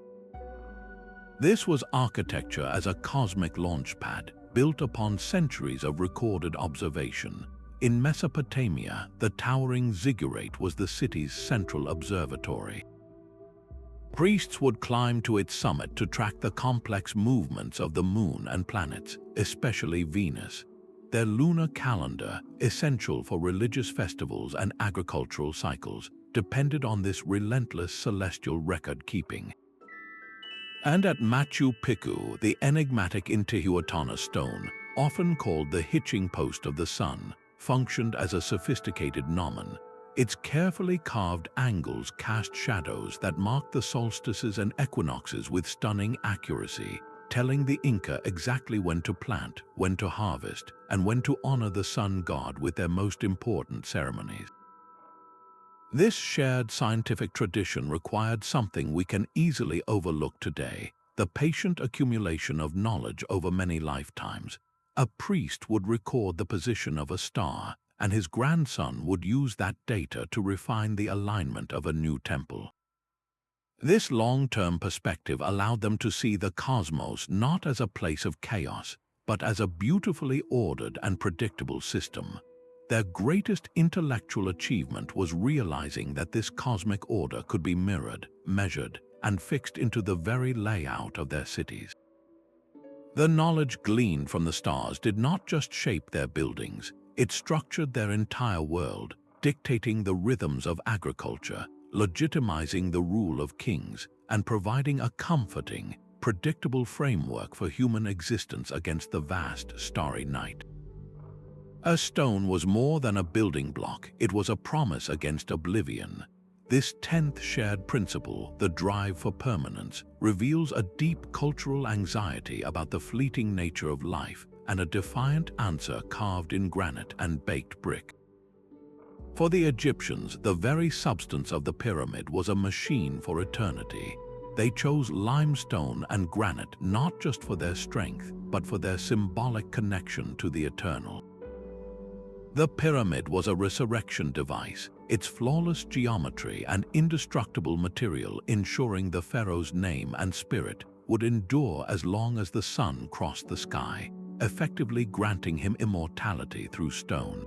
This was architecture as a cosmic launchpad, built upon centuries of recorded observation. In Mesopotamia, the towering ziggurat was the city's central observatory. Priests would climb to its summit to track the complex movements of the moon and planets, especially Venus. Their lunar calendar, essential for religious festivals and agricultural cycles, depended on this relentless celestial record-keeping. And at Machu Picchu, the enigmatic Intihuatana stone, often called the hitching post of the sun, functioned as a sophisticated gnomon. Its carefully carved angles cast shadows that marked the solstices and equinoxes with stunning accuracy, telling the Inca exactly when to plant, when to harvest, and when to honor the sun god with their most important ceremonies. This shared scientific tradition required something we can easily overlook today: the patient accumulation of knowledge over many lifetimes. A priest would record the position of a star, and his grandson would use that data to refine the alignment of a new temple. This long-term perspective allowed them to see the cosmos not as a place of chaos, but as a beautifully ordered and predictable system. Their greatest intellectual achievement was realizing that this cosmic order could be mirrored, measured, and fixed into the very layout of their cities. The knowledge gleaned from the stars did not just shape their buildings, it structured their entire world, dictating the rhythms of agriculture, legitimizing the rule of kings, and providing a comforting, predictable framework for human existence against the vast, starry night. A stone was more than a building block, it was a promise against oblivion. This 10th shared principle, the drive for permanence, reveals a deep cultural anxiety about the fleeting nature of life and a defiant answer carved in granite and baked brick. For the Egyptians, the very substance of the pyramid was a machine for eternity. They chose limestone and granite not just for their strength, but for their symbolic connection to the eternal. The pyramid was a resurrection device, its flawless geometry and indestructible material ensuring the pharaoh's name and spirit would endure as long as the sun crossed the sky, effectively granting him immortality through stone.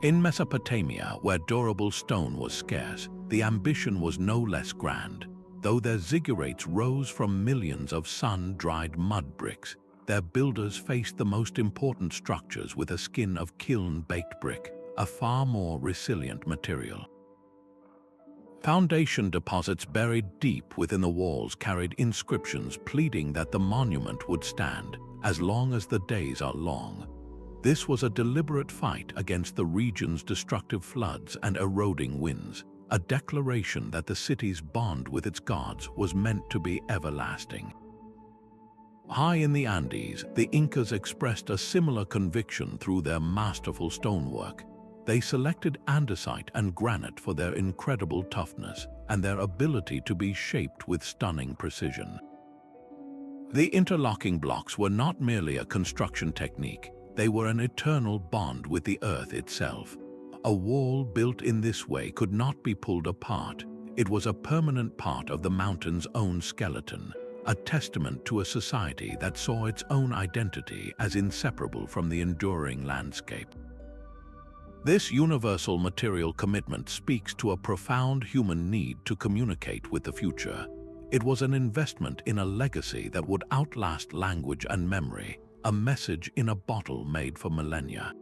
In Mesopotamia, where durable stone was scarce, the ambition was no less grand. Though their ziggurats rose from millions of sun-dried mud bricks, their builders faced the most important structures with a skin of kiln-baked brick, a far more resilient material. Foundation deposits buried deep within the walls carried inscriptions pleading that the monument would stand as long as the days are long. This was a deliberate fight against the region's destructive floods and eroding winds, a declaration that the city's bond with its gods was meant to be everlasting. High in the Andes, the Incas expressed a similar conviction through their masterful stonework. They selected andesite and granite for their incredible toughness and their ability to be shaped with stunning precision. The interlocking blocks were not merely a construction technique, they were an eternal bond with the earth itself. A wall built in this way could not be pulled apart. It was a permanent part of the mountain's own skeleton, a testament to a society that saw its own identity as inseparable from the enduring landscape. This universal material commitment speaks to a profound human need to communicate with the future. It was an investment in a legacy that would outlast language and memory, a message in a bottle made for millennia.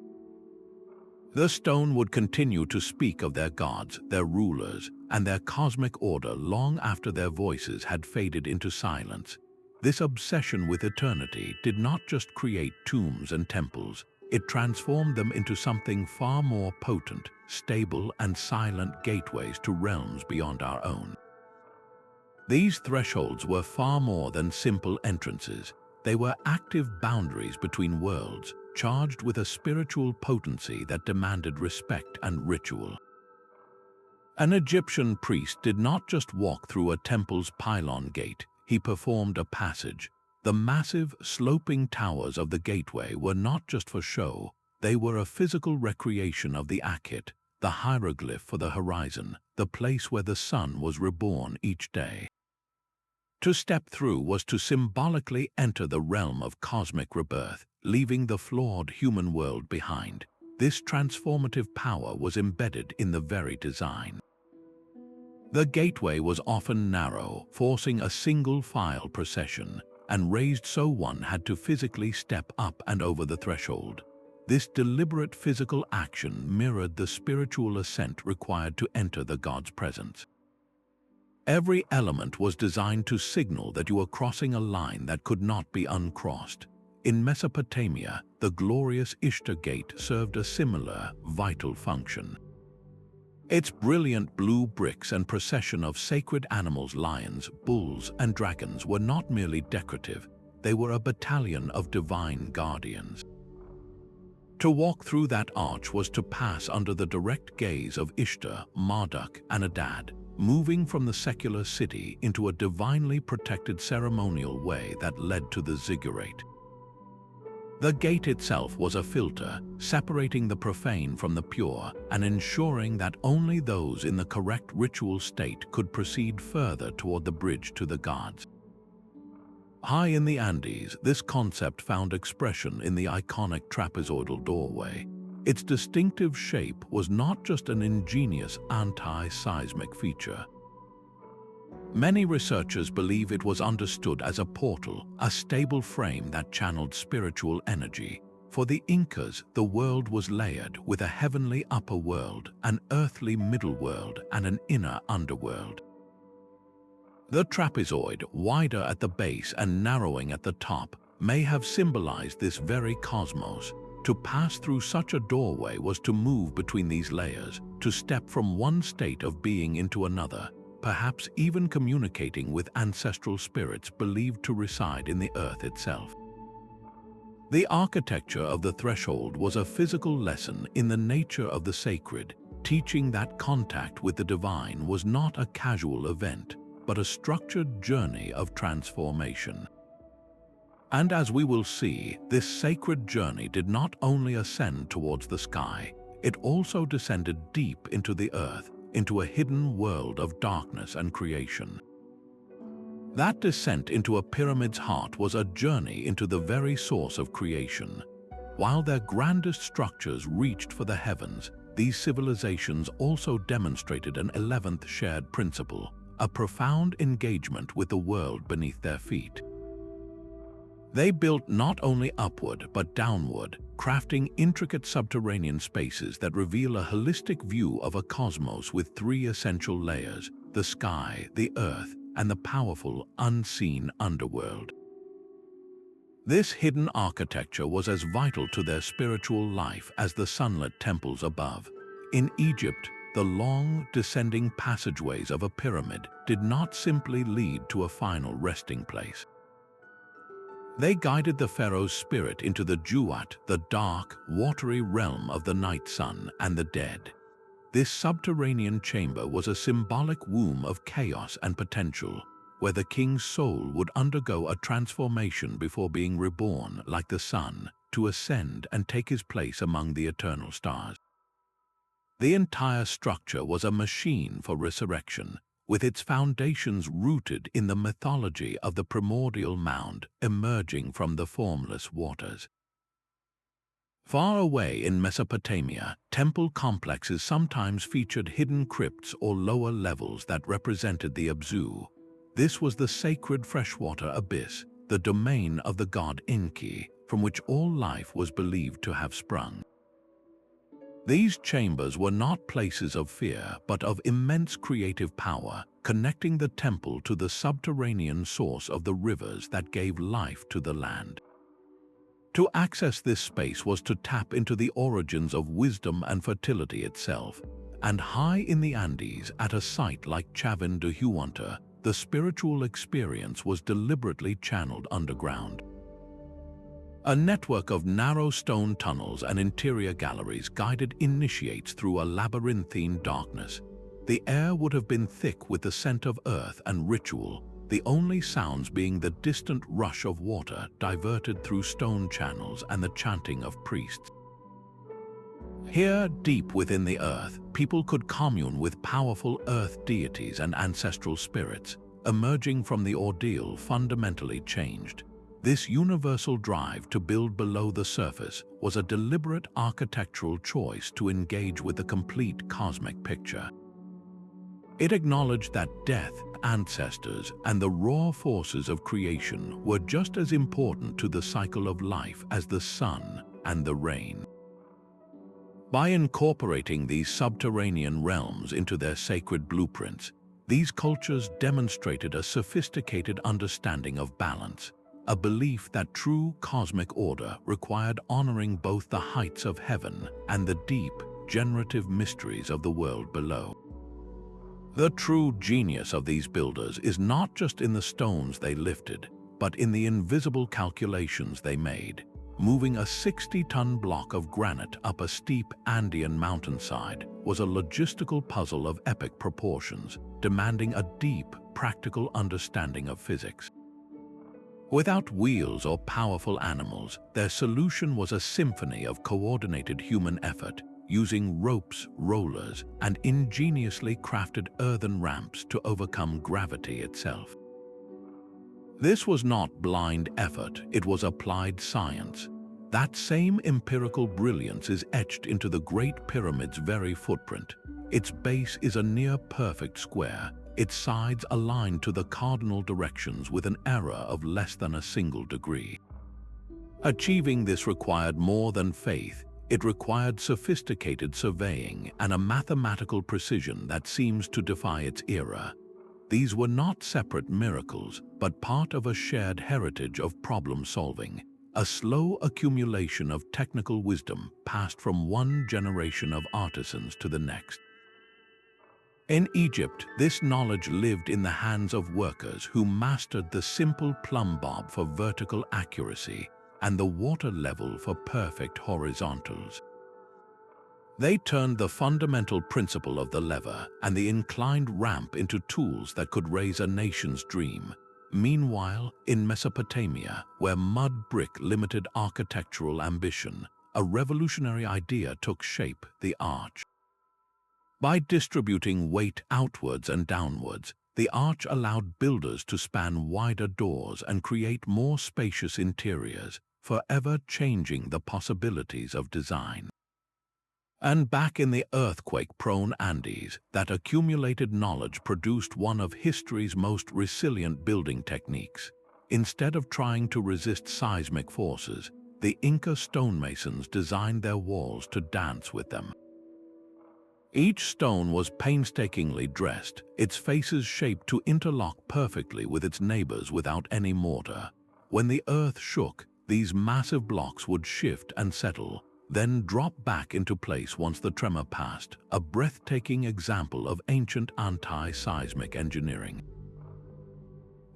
The stone would continue to speak of their gods, their rulers, and their cosmic order long after their voices had faded into silence. This obsession with eternity did not just create tombs and temples, it transformed them into something far more potent, stable, and silent gateways to realms beyond our own. These thresholds were far more than simple entrances. They were active boundaries between worlds, charged with a spiritual potency that demanded respect and ritual. An Egyptian priest did not just walk through a temple's pylon gate, he performed a passage. The massive, sloping towers of the gateway were not just for show, they were a physical recreation of the Akhet, the hieroglyph for the horizon, the place where the sun was reborn each day. To step through was to symbolically enter the realm of cosmic rebirth, leaving the flawed human world behind. This transformative power was embedded in the very design. The gateway was often narrow, forcing a single-file procession, and raised so one had to physically step up and over the threshold. This deliberate physical action mirrored the spiritual ascent required to enter the god's presence. Every element was designed to signal that you were crossing a line that could not be uncrossed. In Mesopotamia, the glorious Ishtar Gate served a similar, vital function. Its brilliant blue bricks and procession of sacred animals, lions, bulls, and dragons were not merely decorative, they were a battalion of divine guardians. To walk through that arch was to pass under the direct gaze of Ishtar, Marduk, and Adad, moving from the secular city into a divinely protected ceremonial way that led to the ziggurat. The gate itself was a filter, separating the profane from the pure and ensuring that only those in the correct ritual state could proceed further toward the bridge to the gods. High in the Andes, this concept found expression in the iconic trapezoidal doorway. Its distinctive shape was not just an ingenious anti-seismic feature. Many researchers believe it was understood as a portal, a stable frame that channeled spiritual energy. For the Incas, the world was layered with a heavenly upper world, an earthly middle world, and an inner underworld. The trapezoid, wider at the base and narrowing at the top, may have symbolized this very cosmos. To pass through such a doorway was to move between these layers, to step from one state of being into another, perhaps even communicating with ancestral spirits believed to reside in the earth itself. The architecture of the threshold was a physical lesson in the nature of the sacred, teaching that contact with the divine was not a casual event, but a structured journey of transformation. And as we will see, this sacred journey did not only ascend towards the sky, it also descended deep into the earth, into a hidden world of darkness and creation. That descent into a pyramid's heart was a journey into the very source of creation. While their grandest structures reached for the heavens, these civilizations also demonstrated an 11th shared principle, a profound engagement with the world beneath their feet. They built not only upward but downward, crafting intricate subterranean spaces that reveal a holistic view of a cosmos with three essential layers: the sky, the earth, and the powerful, unseen underworld. This hidden architecture was as vital to their spiritual life as the sunlit temples above. In Egypt, the long, descending passageways of a pyramid did not simply lead to a final resting place. They guided the pharaoh's spirit into the Ziggurats, the dark, watery realm of the night sun and the dead. This subterranean chamber was a symbolic womb of chaos and potential, where the king's soul would undergo a transformation before being reborn like the sun, to ascend and take his place among the eternal stars. The entire structure was a machine for resurrection, with its foundations rooted in the mythology of the primordial mound emerging from the formless waters. Far away in Mesopotamia, temple complexes sometimes featured hidden crypts or lower levels that represented the Abzu. This was the sacred freshwater abyss, the domain of the god Enki, from which all life was believed to have sprung. These chambers were not places of fear, but of immense creative power, connecting the temple to the subterranean source of the rivers that gave life to the land. To access this space was to tap into the origins of wisdom and fertility itself, and high in the Andes, at a site like Chavin de Huanta, the spiritual experience was deliberately channeled underground. A network of narrow stone tunnels and interior galleries guided initiates through a labyrinthine darkness. The air would have been thick with the scent of earth and ritual, the only sounds being the distant rush of water diverted through stone channels and the chanting of priests. Here, deep within the earth, people could commune with powerful earth deities and ancestral spirits, emerging from the ordeal fundamentally changed. This universal drive to build below the surface was a deliberate architectural choice to engage with the complete cosmic picture. It acknowledged that death, ancestors, and the raw forces of creation were just as important to the cycle of life as the sun and the rain. By incorporating these subterranean realms into their sacred blueprints, these cultures demonstrated a sophisticated understanding of balance, a belief that true cosmic order required honoring both the heights of heaven and the deep, generative mysteries of the world below. The true genius of these builders is not just in the stones they lifted, but in the invisible calculations they made. Moving a 60-ton block of granite up a steep Andean mountainside was a logistical puzzle of epic proportions, demanding a deep, practical understanding of physics. Without wheels or powerful animals, their solution was a symphony of coordinated human effort, using ropes, rollers, and ingeniously crafted earthen ramps to overcome gravity itself. This was not blind effort, it was applied science. That same empirical brilliance is etched into the Great Pyramid's very footprint. Its base is a near-perfect square, its sides aligned to the cardinal directions with an error of less than a single degree. Achieving this required more than faith. It required sophisticated surveying and a mathematical precision that seems to defy its era. these were not separate miracles, but part of a shared heritage of problem-solving, a slow accumulation of technical wisdom passed from one generation of artisans to the next. In Egypt, this knowledge lived in the hands of workers who mastered the simple plumb bob for vertical accuracy and the water level for perfect horizontals. They turned the fundamental principle of the lever and the inclined ramp into tools that could raise a nation's dream. Meanwhile, in Mesopotamia, where mud brick limited architectural ambition, a revolutionary idea took shape: the arch. By distributing weight outwards and downwards, the arch allowed builders to span wider doors and create more spacious interiors, forever changing the possibilities of design. And back in the earthquake-prone Andes, that accumulated knowledge produced one of history's most resilient building techniques. Instead of trying to resist seismic forces, the Inca stonemasons designed their walls to dance with them. Each stone was painstakingly dressed, its faces shaped to interlock perfectly with its neighbors without any mortar. When the earth shook, these massive blocks would shift and settle, then drop back into place once the tremor passed, a breathtaking example of ancient anti-seismic engineering.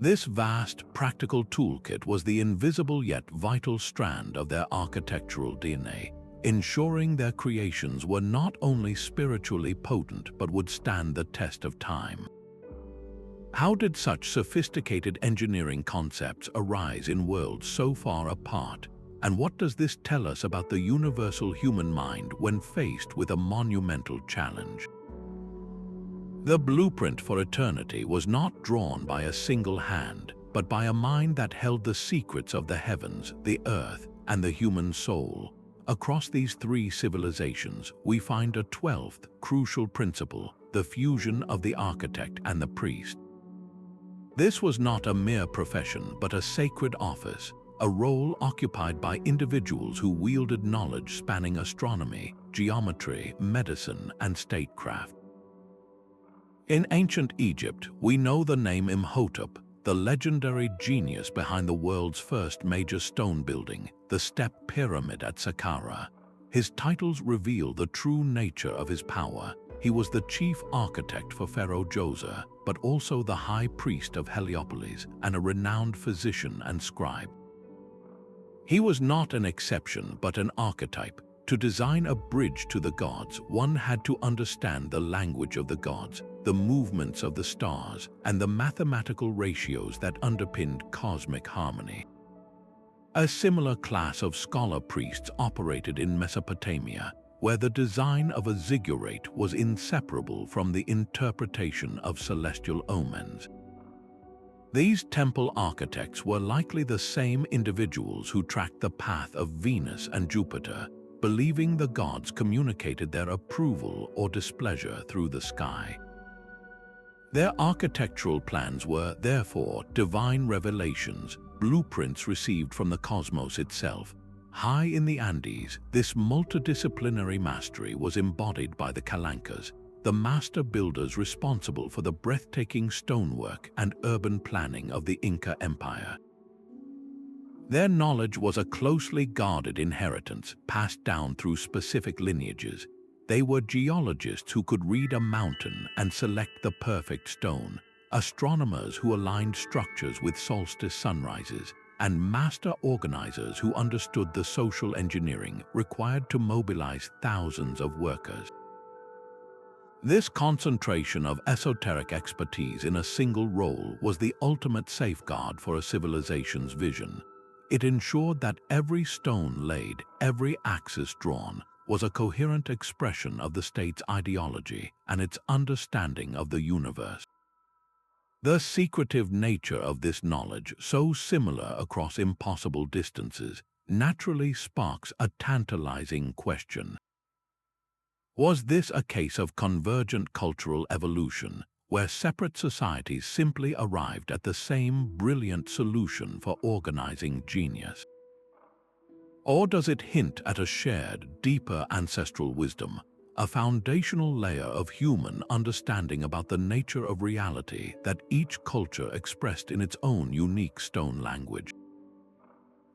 This vast, practical toolkit was the invisible yet vital strand of their architectural DNA, ensuring their creations were not only spiritually potent but would stand the test of time. How did such sophisticated engineering concepts arise in worlds so far apart? And what does this tell us about the universal human mind when faced with a monumental challenge? The blueprint for eternity was not drawn by a single hand, but by a mind that held the secrets of the heavens, the earth, and the human soul. Across these three civilizations, we find a 12th crucial principle: the fusion of the architect and the priest. This was not a mere profession, but a sacred office, a role occupied by individuals who wielded knowledge spanning astronomy, geometry, medicine, and statecraft. In ancient Egypt, we know the name Imhotep, the legendary genius behind the world's first major stone building, the Step Pyramid at Saqqara. His titles reveal the true nature of his power. He was the chief architect for Pharaoh Djoser, but also the high priest of Heliopolis and a renowned physician and scribe. He was not an exception, but an archetype. To design a bridge to the gods, one had to understand the language of the gods, the movements of the stars, and the mathematical ratios that underpinned cosmic harmony. A similar class of scholar priests operated in Mesopotamia, where the design of a ziggurat was inseparable from the interpretation of celestial omens. These temple architects were likely the same individuals who tracked the path of Venus and Jupiter, believing the gods communicated their approval or displeasure through the sky. Their architectural plans were, therefore, divine revelations, blueprints received from the cosmos itself. High in the Andes, this multidisciplinary mastery was embodied by the Calancas, the master builders responsible for the breathtaking stonework and urban planning of the Inca Empire. Their knowledge was a closely guarded inheritance passed down through specific lineages. They were geologists who could read a mountain and select the perfect stone, astronomers who aligned structures with solstice sunrises, and master organizers who understood the social engineering required to mobilize thousands of workers. This concentration of esoteric expertise in a single role was the ultimate safeguard for a civilization's vision. It ensured that every stone laid, every axis drawn, was a coherent expression of the state's ideology and its understanding of the universe. The secretive nature of this knowledge, so similar across impossible distances, naturally sparks a tantalizing question. Was this a case of convergent cultural evolution, where separate societies simply arrived at the same brilliant solution for organizing genius? Or does it hint at a shared, deeper ancestral wisdom, a foundational layer of human understanding about the nature of reality that each culture expressed in its own unique stone language.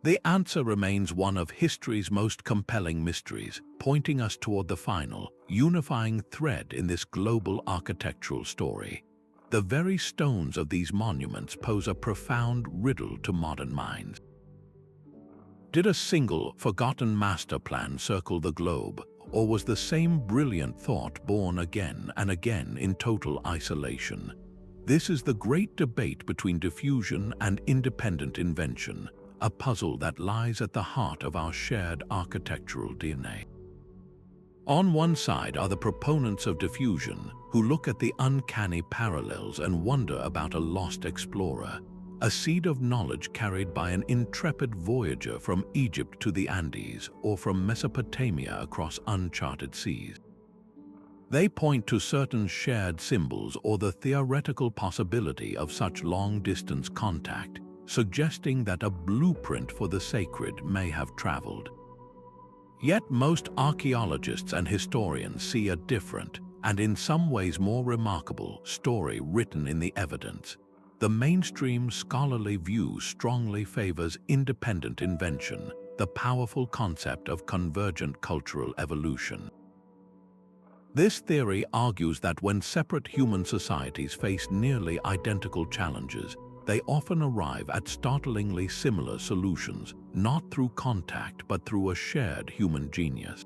The answer remains one of history's most compelling mysteries, pointing us toward the final, unifying thread in this global architectural story. The very stones of these monuments pose a profound riddle to modern minds. Did a single, forgotten master plan circle the globe, or was the same brilliant thought born again and again in total isolation? This is the great debate between diffusion and independent invention, a puzzle that lies at the heart of our shared architectural DNA. On one side are the proponents of diffusion, who look at the uncanny parallels and wonder about a lost explorer, a seed of knowledge carried by an intrepid voyager from Egypt to the Andes or from Mesopotamia across uncharted seas. They point to certain shared symbols or the theoretical possibility of such long-distance contact, suggesting that a blueprint for the sacred may have traveled. Yet most archaeologists and historians see a different, and in some ways more remarkable, story written in the evidence. The mainstream scholarly view strongly favors independent invention, the powerful concept of convergent cultural evolution. This theory argues that when separate human societies face nearly identical challenges, they often arrive at startlingly similar solutions, not through contact but through a shared human genius.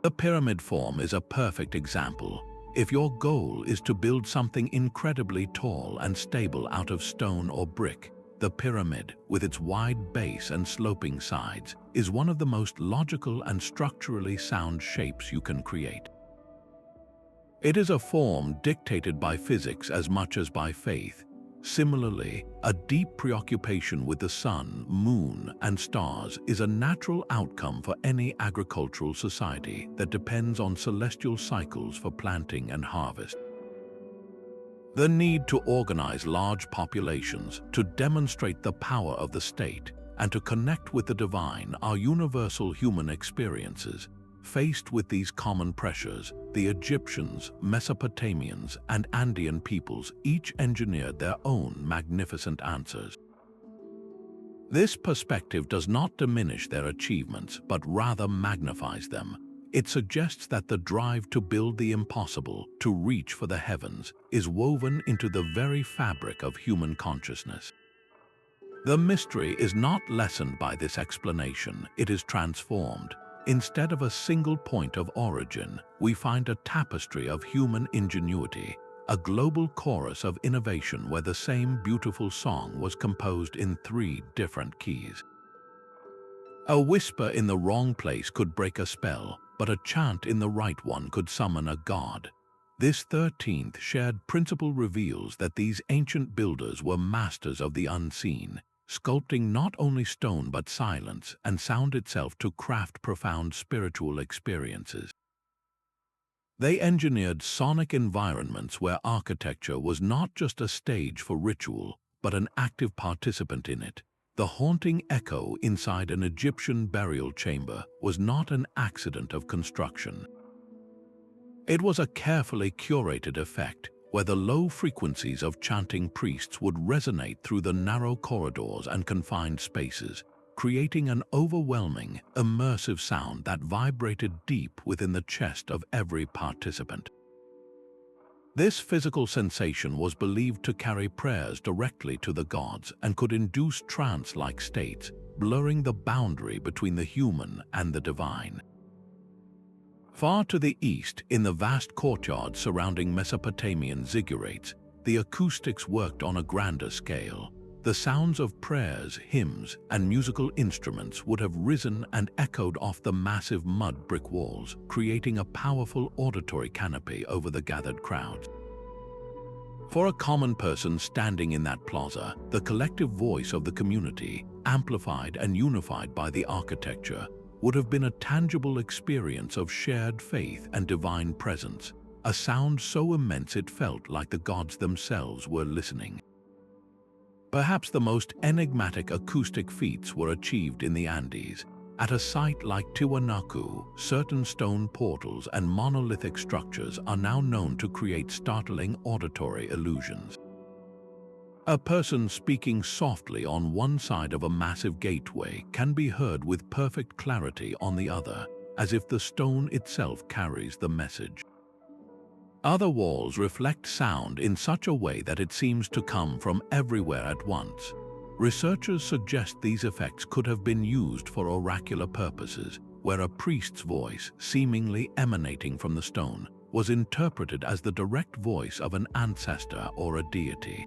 The pyramid form is a perfect example. If your goal is to build something incredibly tall and stable out of stone or brick, the pyramid, with its wide base and sloping sides, is one of the most logical and structurally sound shapes you can create. It is a form dictated by physics as much as by faith. Similarly, a deep preoccupation with the sun, moon, and stars is a natural outcome for any agricultural society that depends on celestial cycles for planting and harvest. The need to organize large populations, to demonstrate the power of the state, and to connect with the divine are universal human experiences. Faced with these common pressures, the Egyptians, Mesopotamians, and Andean peoples each engineered their own magnificent answers. This perspective does not diminish their achievements, but rather magnifies them. It suggests that the drive to build the impossible, to reach for the heavens, is woven into the very fabric of human consciousness. The mystery is not lessened by this explanation, it is transformed. Instead of a single point of origin, we find a tapestry of human ingenuity, a global chorus of innovation where the same beautiful song was composed in 3 different keys. A whisper in the wrong place could break a spell, but a chant in the right one could summon a god. This 13th shared principle reveals that these ancient builders were masters of the unseen, sculpting not only stone but silence and sound itself to craft profound spiritual experiences. They engineered sonic environments where architecture was not just a stage for ritual, but an active participant in it. The haunting echo inside an Egyptian burial chamber was not an accident of construction. It was a carefully curated effect, where the low frequencies of chanting priests would resonate through the narrow corridors and confined spaces, creating an overwhelming, immersive sound that vibrated deep within the chest of every participant. This physical sensation was believed to carry prayers directly to the gods and could induce trance-like states, blurring the boundary between the human and the divine. Far to the east, in the vast courtyard surrounding Mesopotamian ziggurats, the acoustics worked on a grander scale. The sounds of prayers, hymns, and musical instruments would have risen and echoed off the massive mud brick walls, creating a powerful auditory canopy over the gathered crowds. For a common person standing in that plaza, the collective voice of the community, amplified and unified by the architecture, would have been a tangible experience of shared faith and divine presence, a sound so immense it felt like the gods themselves were listening. Perhaps the most enigmatic acoustic feats were achieved in the Andes. At a site like Tiwanaku, certain stone portals and monolithic structures are now known to create startling auditory illusions. A person speaking softly on one side of a massive gateway can be heard with perfect clarity on the other, as if the stone itself carries the message. Other walls reflect sound in such a way that it seems to come from everywhere at once. Researchers suggest these effects could have been used for oracular purposes, where a priest's voice, seemingly emanating from the stone, was interpreted as the direct voice of an ancestor or a deity.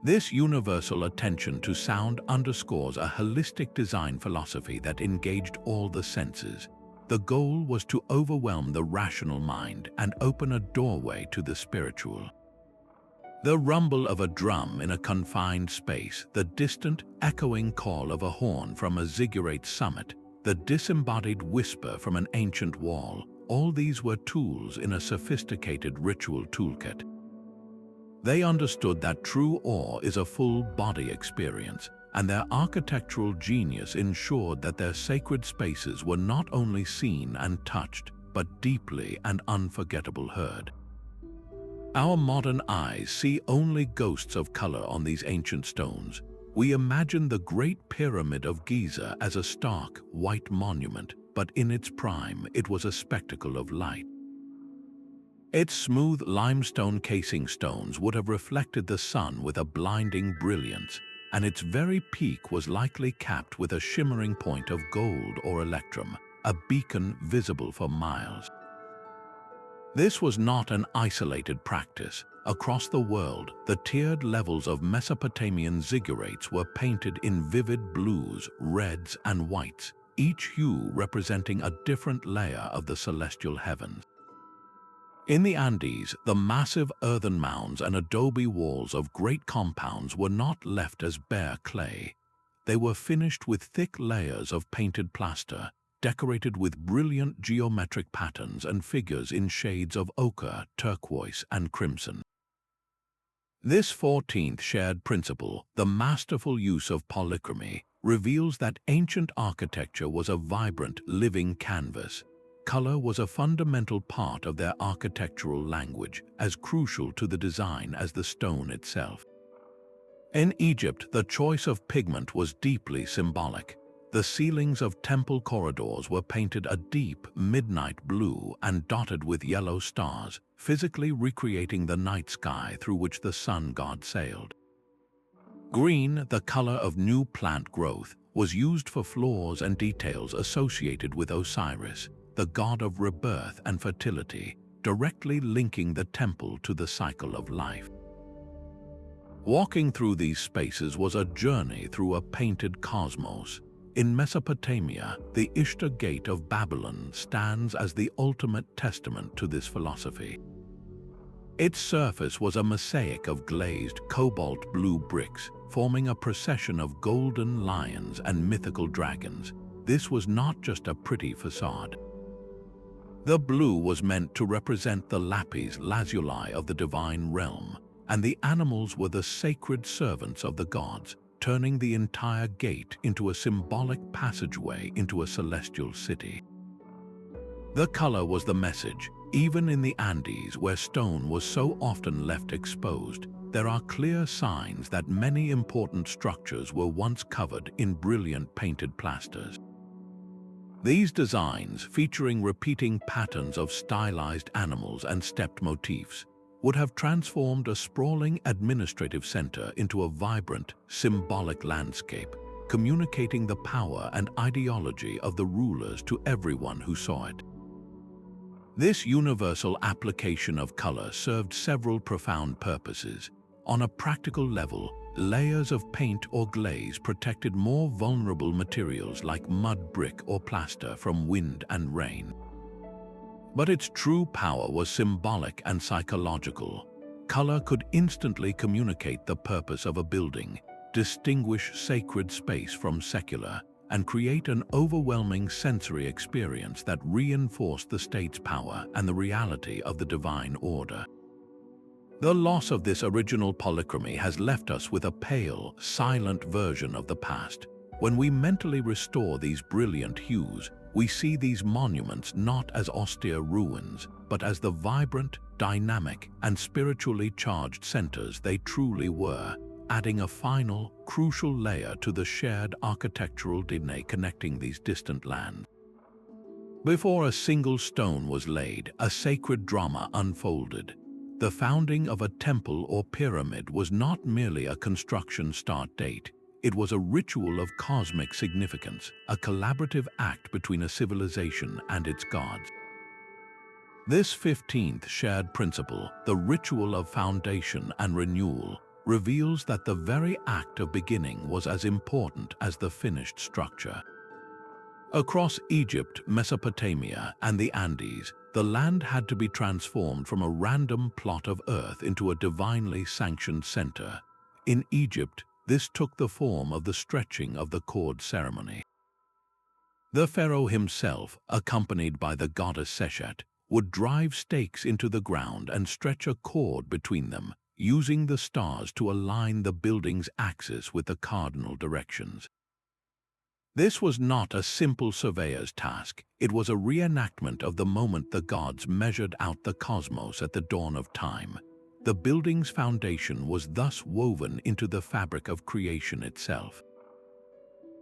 This universal attention to sound underscores a holistic design philosophy that engaged all the senses. The goal was to overwhelm the rational mind and open a doorway to the spiritual. The rumble of a drum in a confined space, the distant, echoing call of a horn from a ziggurat summit, the disembodied whisper from an ancient wall, all these were tools in a sophisticated ritual toolkit. They understood that true awe is a full-body experience, and their architectural genius ensured that their sacred spaces were not only seen and touched, but deeply and unforgettable heard. Our modern eyes see only ghosts of color on these ancient stones. We imagine the Great Pyramid of Giza as a stark, white monument, but in its prime, it was a spectacle of light. Its smooth limestone casing stones would have reflected the sun with a blinding brilliance, and its very peak was likely capped with a shimmering point of gold or electrum, a beacon visible for miles. This was not an isolated practice. Across the world, the tiered levels of Mesopotamian ziggurats were painted in vivid blues, reds, and whites, each hue representing a different layer of the celestial heavens. In the Andes, the massive earthen mounds and adobe walls of great compounds were not left as bare clay. They were finished with thick layers of painted plaster, decorated with brilliant geometric patterns and figures in shades of ochre, turquoise, and crimson. This 14th shared principle, the masterful use of polychromy, reveals that ancient architecture was a vibrant, living canvas. Color was a fundamental part of their architectural language, as crucial to the design as the stone itself. In Egypt, the choice of pigment was deeply symbolic. The ceilings of temple corridors were painted a deep midnight blue and dotted with yellow stars, physically recreating the night sky through which the sun god sailed. Green, the color of new plant growth, was used for floors and details associated with Osiris, the god of rebirth and fertility, directly linking the temple to the cycle of life. Walking through these spaces was a journey through a painted cosmos. In Mesopotamia, the Ishtar Gate of Babylon stands as the ultimate testament to this philosophy. Its surface was a mosaic of glazed cobalt blue bricks, forming a procession of golden lions and mythical dragons. This was not just a pretty facade. The blue was meant to represent the lapis lazuli of the divine realm, and the animals were the sacred servants of the gods, turning the entire gate into a symbolic passageway into a celestial city. The color was the message. Even in the Andes, where stone was so often left exposed, there are clear signs that many important structures were once covered in brilliant painted plasters. These designs, featuring repeating patterns of stylized animals and stepped motifs, would have transformed a sprawling administrative center into a vibrant, symbolic landscape, communicating the power and ideology of the rulers to everyone who saw it. This universal application of color served several profound purposes. On a practical level, layers of paint or glaze protected more vulnerable materials like mud brick or plaster from wind and rain. But its true power was symbolic and psychological. Color could instantly communicate the purpose of a building, distinguish sacred space from secular, and create an overwhelming sensory experience that reinforced the state's power and the reality of the divine order. The loss of this original polychromy has left us with a pale, silent version of the past. When we mentally restore these brilliant hues, we see these monuments not as austere ruins, but as the vibrant, dynamic, and spiritually charged centers they truly were, adding a final, crucial layer to the shared architectural DNA connecting these distant lands. Before a single stone was laid, a sacred drama unfolded. The founding of a temple or pyramid was not merely a construction start date. It was a ritual of cosmic significance, a collaborative act between a civilization and its gods. This 15th shared principle, the ritual of foundation and renewal, reveals that the very act of beginning was as important as the finished structure. Across Egypt, Mesopotamia, and the Andes, the land had to be transformed from a random plot of earth into a divinely sanctioned center. In Egypt, this took the form of the stretching of the cord ceremony. The pharaoh himself, accompanied by the goddess Sechet, would drive stakes into the ground and stretch a cord between them, using the stars to align the building's axis with the cardinal directions. This was not a simple surveyor's task. It was a reenactment of the moment the gods measured out the cosmos at the dawn of time. The building's foundation was thus woven into the fabric of creation itself.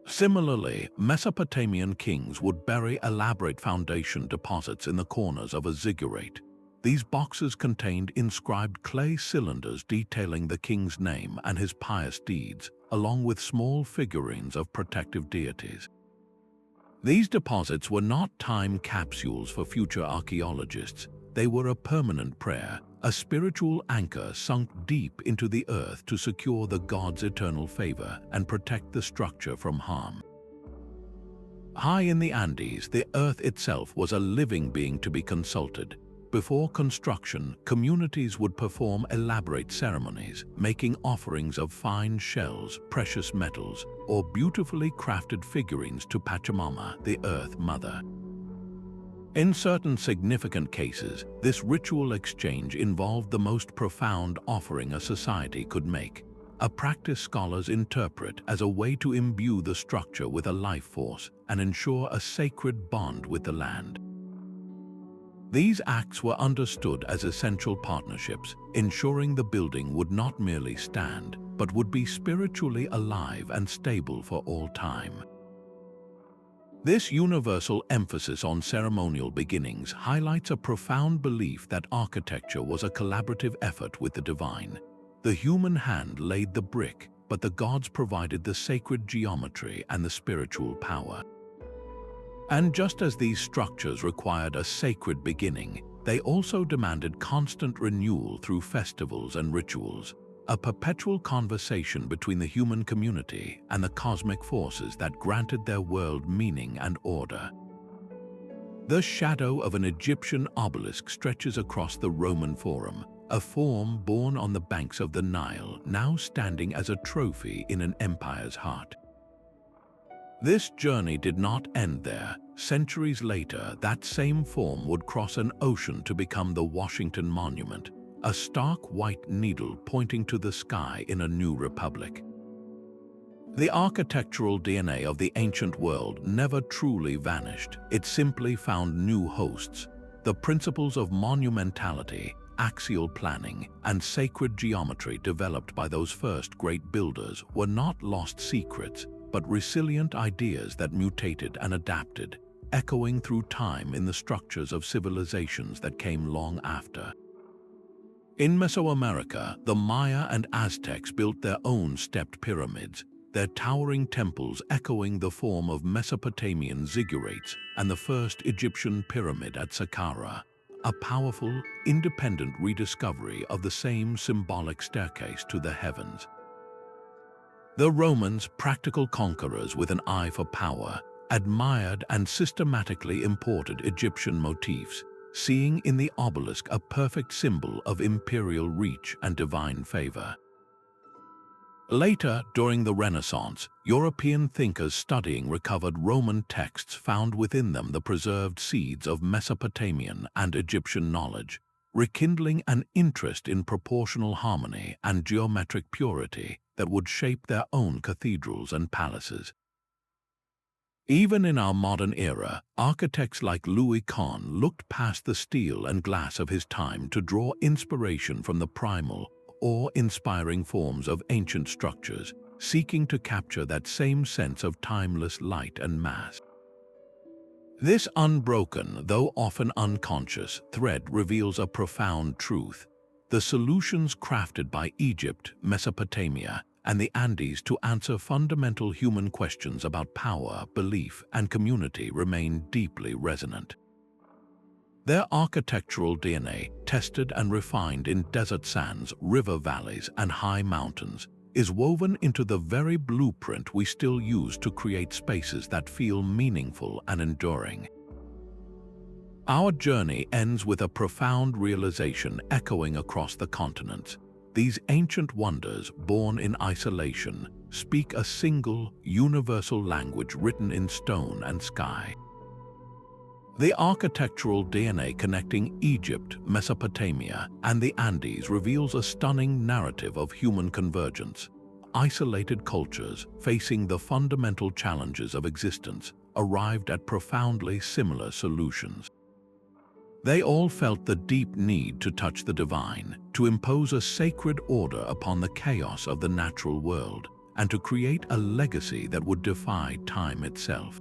Similarly, Mesopotamian kings would bury elaborate foundation deposits in the corners of a ziggurat. These boxes contained inscribed clay cylinders detailing the king's name and his pious deeds, along with small figurines of protective deities. These deposits were not time capsules for future archaeologists. They were a permanent prayer, a spiritual anchor sunk deep into the earth to secure the gods' eternal favor and protect the structure from harm. High in the Andes, the earth itself was a living being to be consulted. Before construction, communities would perform elaborate ceremonies, making offerings of fine shells, precious metals, or beautifully crafted figurines to Pachamama, the Earth Mother. In certain significant cases, this ritual exchange involved the most profound offering a society could make, a practice scholars interpret as a way to imbue the structure with a life force and ensure a sacred bond with the land. These acts were understood as essential partnerships, ensuring the building would not merely stand, but would be spiritually alive and stable for all time. This universal emphasis on ceremonial beginnings highlights a profound belief that architecture was a collaborative effort with the divine. The human hand laid the brick, but the gods provided the sacred geometry and the spiritual power. And just as these structures required a sacred beginning, they also demanded constant renewal through festivals and rituals, a perpetual conversation between the human community and the cosmic forces that granted their world meaning and order. The shadow of an Egyptian obelisk stretches across the Roman Forum, a form born on the banks of the Nile, now standing as a trophy in an empire's heart. This journey did not end there. Centuries later, that same form would cross an ocean to become the Washington Monument, a stark white needle pointing to the sky in a new republic. The architectural DNA of the ancient world never truly vanished. It simply found new hosts. The principles of monumentality, axial planning, and sacred geometry developed by those first great builders were not lost secrets, but resilient ideas that mutated and adapted, echoing through time in the structures of civilizations that came long after. In Mesoamerica, the Maya and Aztecs built their own stepped pyramids, their towering temples echoing the form of Mesopotamian ziggurats and the first Egyptian pyramid at Saqqara, a powerful, independent rediscovery of the same symbolic staircase to the heavens. The Romans, practical conquerors with an eye for power, admired and systematically imported Egyptian motifs, seeing in the obelisk a perfect symbol of imperial reach and divine favor. Later, during the Renaissance, European thinkers studying recovered Roman texts found within them the preserved seeds of Mesopotamian and Egyptian knowledge, rekindling an interest in proportional harmony and geometric purity that would shape their own cathedrals and palaces. Even in our modern era, architects like Louis Kahn looked past the steel and glass of his time to draw inspiration from the primal, awe-inspiring forms of ancient structures, seeking to capture that same sense of timeless light and mass. This unbroken, though often unconscious, thread reveals a profound truth. The solutions crafted by Egypt, Mesopotamia, and the Andes to answer fundamental human questions about power, belief, and community remain deeply resonant. Their architectural DNA, tested and refined in desert sands, river valleys, and high mountains, is woven into the very blueprint we still use to create spaces that feel meaningful and enduring. Our journey ends with a profound realization echoing across the continents. These ancient wonders, born in isolation, speak a single, universal language written in stone and sky. The architectural DNA connecting Egypt, Mesopotamia, and the Andes reveals a stunning narrative of human convergence. Isolated cultures, facing the fundamental challenges of existence, arrived at profoundly similar solutions. They all felt the deep need to touch the divine, to impose a sacred order upon the chaos of the natural world, and to create a legacy that would defy time itself.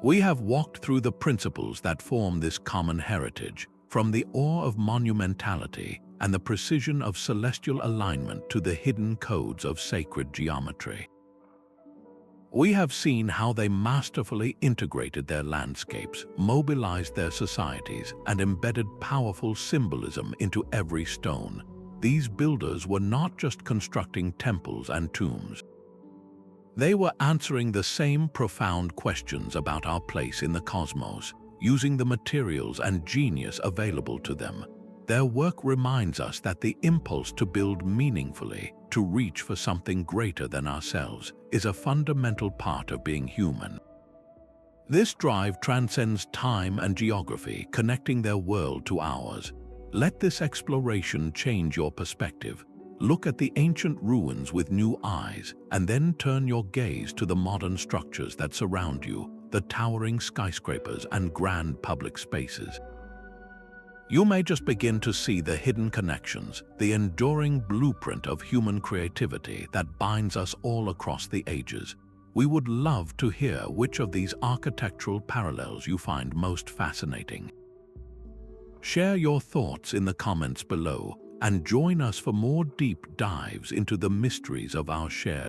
We have walked through the principles that form this common heritage, from the awe of monumentality and the precision of celestial alignment to the hidden codes of sacred geometry. We have seen how they masterfully integrated their landscapes, mobilized their societies, and embedded powerful symbolism into every stone. These builders were not just constructing temples and tombs. They were answering the same profound questions about our place in the cosmos, using the materials and genius available to them. Their work reminds us that the impulse to build meaningfully, to reach for something greater than ourselves, is a fundamental part of being human. This drive transcends time and geography, connecting their world to ours. Let this exploration change your perspective. Look at the ancient ruins with new eyes, and then turn your gaze to the modern structures that surround you, the towering skyscrapers and grand public spaces. You may just begin to see the hidden connections, the enduring blueprint of human creativity that binds us all across the ages. We would love to hear which of these architectural parallels you find most fascinating. Share your thoughts in the comments below and join us for more deep dives into the mysteries of our shared